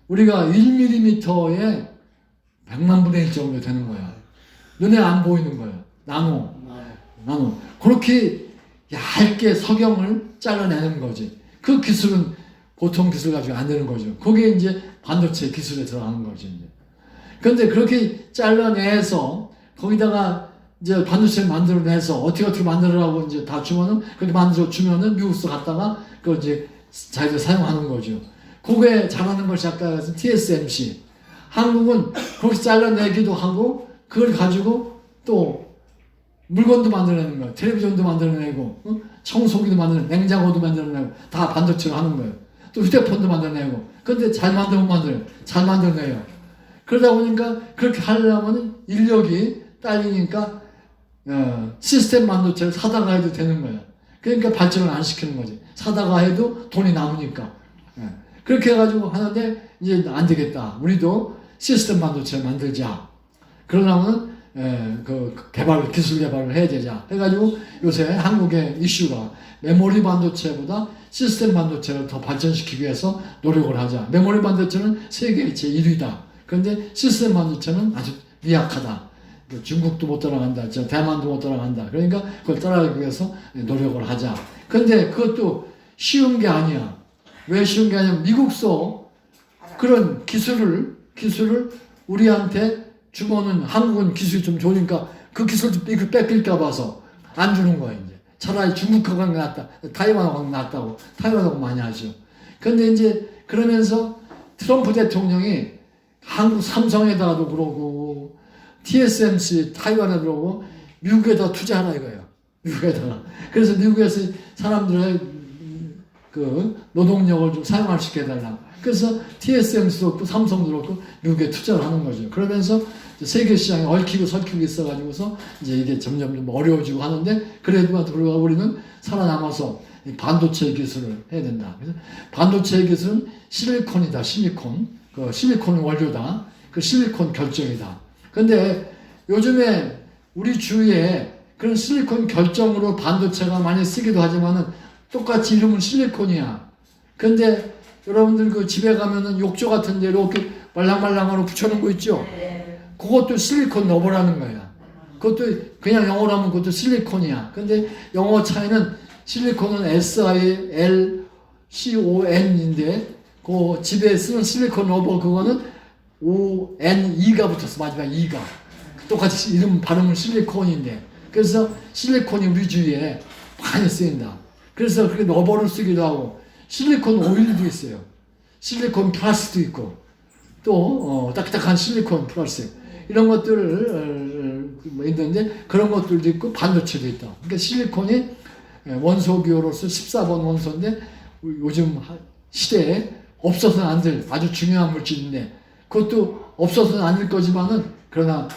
우리가 1mm에 100만 분의 1 정도 되는 거야. 눈에 안 보이는 거야. 나노. 그렇게 얇게 석영을 잘라내는 거지. 그 기술은 보통 기술 가지고 안 되는 거죠. 그게 이제 반도체 기술에 들어가는 거죠, 이제. 근데 그렇게 잘라내서 거기다가 이제 반도체를 만들어내서 어떻게 만들으라고 이제 다 주면은 그렇게 만들어 주면은 미국서 갔다가 그걸 이제 자기들 사용하는 거죠. 그게 잘하는 것이 아까 TSMC. 한국은 그렇게 잘라내기도 하고 그걸 가지고 또 물건도 만들어내는 거예요. 텔레비전도 만들어내고, 청소기도 만들어내고, 냉장고도 만들어내고, 다 반도체로 하는 거예요. 또 휴대폰도 만들어내고. 근데 잘 만들면 만들어요. 잘 만들어내요. 그러다 보니까 그렇게 하려면 인력이 딸리니까 시스템 반도체를 사다가 해도 되는 거예요. 그러니까 발전을 안 시키는 거지. 사다가 해도 돈이 남으니까. 그렇게 해가지고 하는데 이제 안 되겠다. 우리도 시스템 반도체를 만들자. 그러려면 그 기술 개발을 해야 되자. 해가지고 요새 한국의 이슈가 메모리 반도체보다 시스템 반도체를 더 발전시키기 위해서 노력을 하자. 메모리 반도체는 세계 제1위다. 그런데 시스템 반도체는 아주 미약하다. 중국도 못 따라간다. 대만도 못 따라간다. 그러니까 그걸 따라가기 위해서 노력을 하자. 근데 그것도 쉬운 게 아니야. 왜 쉬운 게 아니냐면 미국서 그런 기술을 우리한테 주면은 한국은 기술이 좀 좋으니까 그 기술도 뺏길까 봐서 안 주는 거야, 이제. 차라리 중국하고 낫다. 타이완하고 낫다고. 타이완하고 많이 하죠. 근데 이제 그러면서 트럼프 대통령이 한국 삼성에다가도 그러고 TSMC 타이완에 그러고 미국에다 투자하라 이거예요. 미국에다가. 그래서 미국에서 사람들의 그 노동력을 좀 사용할 수 있게 해달라. 그래서 TSMC도 그렇고 삼성도 그렇고 미국에 투자를 하는 거죠. 그러면서 세계 시장에 얽히고 설키고 있어가지고서 이제 이게 점점 좀 어려워지고 하는데, 그래도 불구하고 우리는 살아남아서 반도체 기술을 해야 된다. 그래서 반도체 기술은 실리콘이다. 그 실리콘 원료다. 그 실리콘 결정이다. 근데 요즘에 우리 주위에 그런 실리콘 결정으로 반도체가 많이 쓰기도 하지만은 똑같이 이름은 실리콘이야. 근데 여러분들 그 집에 가면은 욕조 같은 데 이렇게 말랑말랑으로 붙여놓은 거 있죠? 그것도 실리콘 넣어보라는 거야. 그것도 그냥 영어로 하면 그것도 실리콘이야. 근데 영어 차이는 실리콘은 SILCON인데 그 집에 쓰는 실리콘 러버 그거는 ONE가 붙었어. 마지막 E가. 똑같이 이름 발음은 실리콘인데. 그래서 실리콘이 우리 주위에 많이 쓰인다. 그래서 그렇게 러버를 쓰기도 하고 실리콘 오일도 있어요. 실리콘 플러스도 있고. 또 딱딱한 실리콘 플라스틱 이런 것들을 있는데 그런 것들도 있고 반도체도 있다. 그러니까 실리콘이 원소 기호로서 14번 원소인데 요즘 시대에 없어서는 안 될 아주 중요한 물질인데 그것도 없어서는 안 될 거지만은 그러나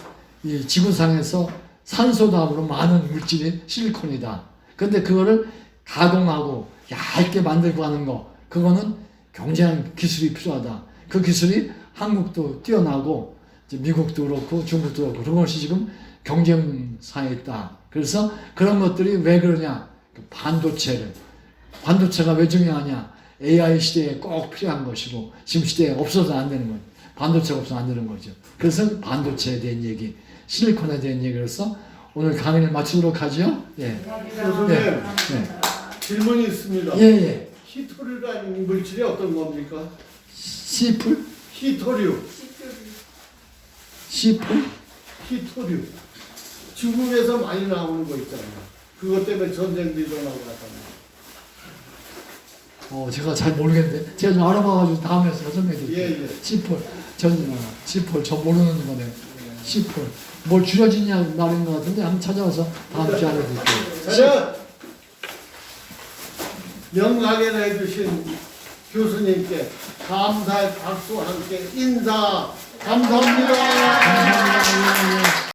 이 지구상에서 산소 다음으로 많은 물질이 실리콘이다. 근데 그거를 가공하고 얇게 만들고 하는 거 그거는 굉장한 기술이 필요하다. 그 기술이 한국도 뛰어나고 이제 미국도 그렇고 중국도 그렇고 그런 것이 지금 경쟁상에 있다. 그래서 그런 것들이 왜 그러냐? 반도체가 왜 중요하냐? AI 시대에 꼭 필요한 것이고 지금 시대에 없어서는 안 되는 거죠. 반도체가 없어서는 안 되는 거죠. 그래서 반도체에 대한 얘기, 실리콘에 대한 얘기로서 오늘 강의를 마치도록 하죠. 예. 교수님 예. 질문이 있습니다. 예. 히토류라는 물질이 어떤 겁니까? 시풀? 히토류. 시풀? 히토류. 중국에서 많이 나오는 거 있잖아요. 그것 때문에 전쟁도 일어나고 하잖아요. 제가 잘 모르겠는데 제가 좀 알아봐가지고 다음에 설명해 드릴게요. 예. 시풀, 시풀 저 모르는 거네. 시풀. 뭘 줄여지냐 말인 것 같은데 한번 찾아와서 다음 주에 알려드릴게요. 자, 명강의를 해주신 교수님께 감사의 박수와 함께 인사 감사합니다. 감사합니다.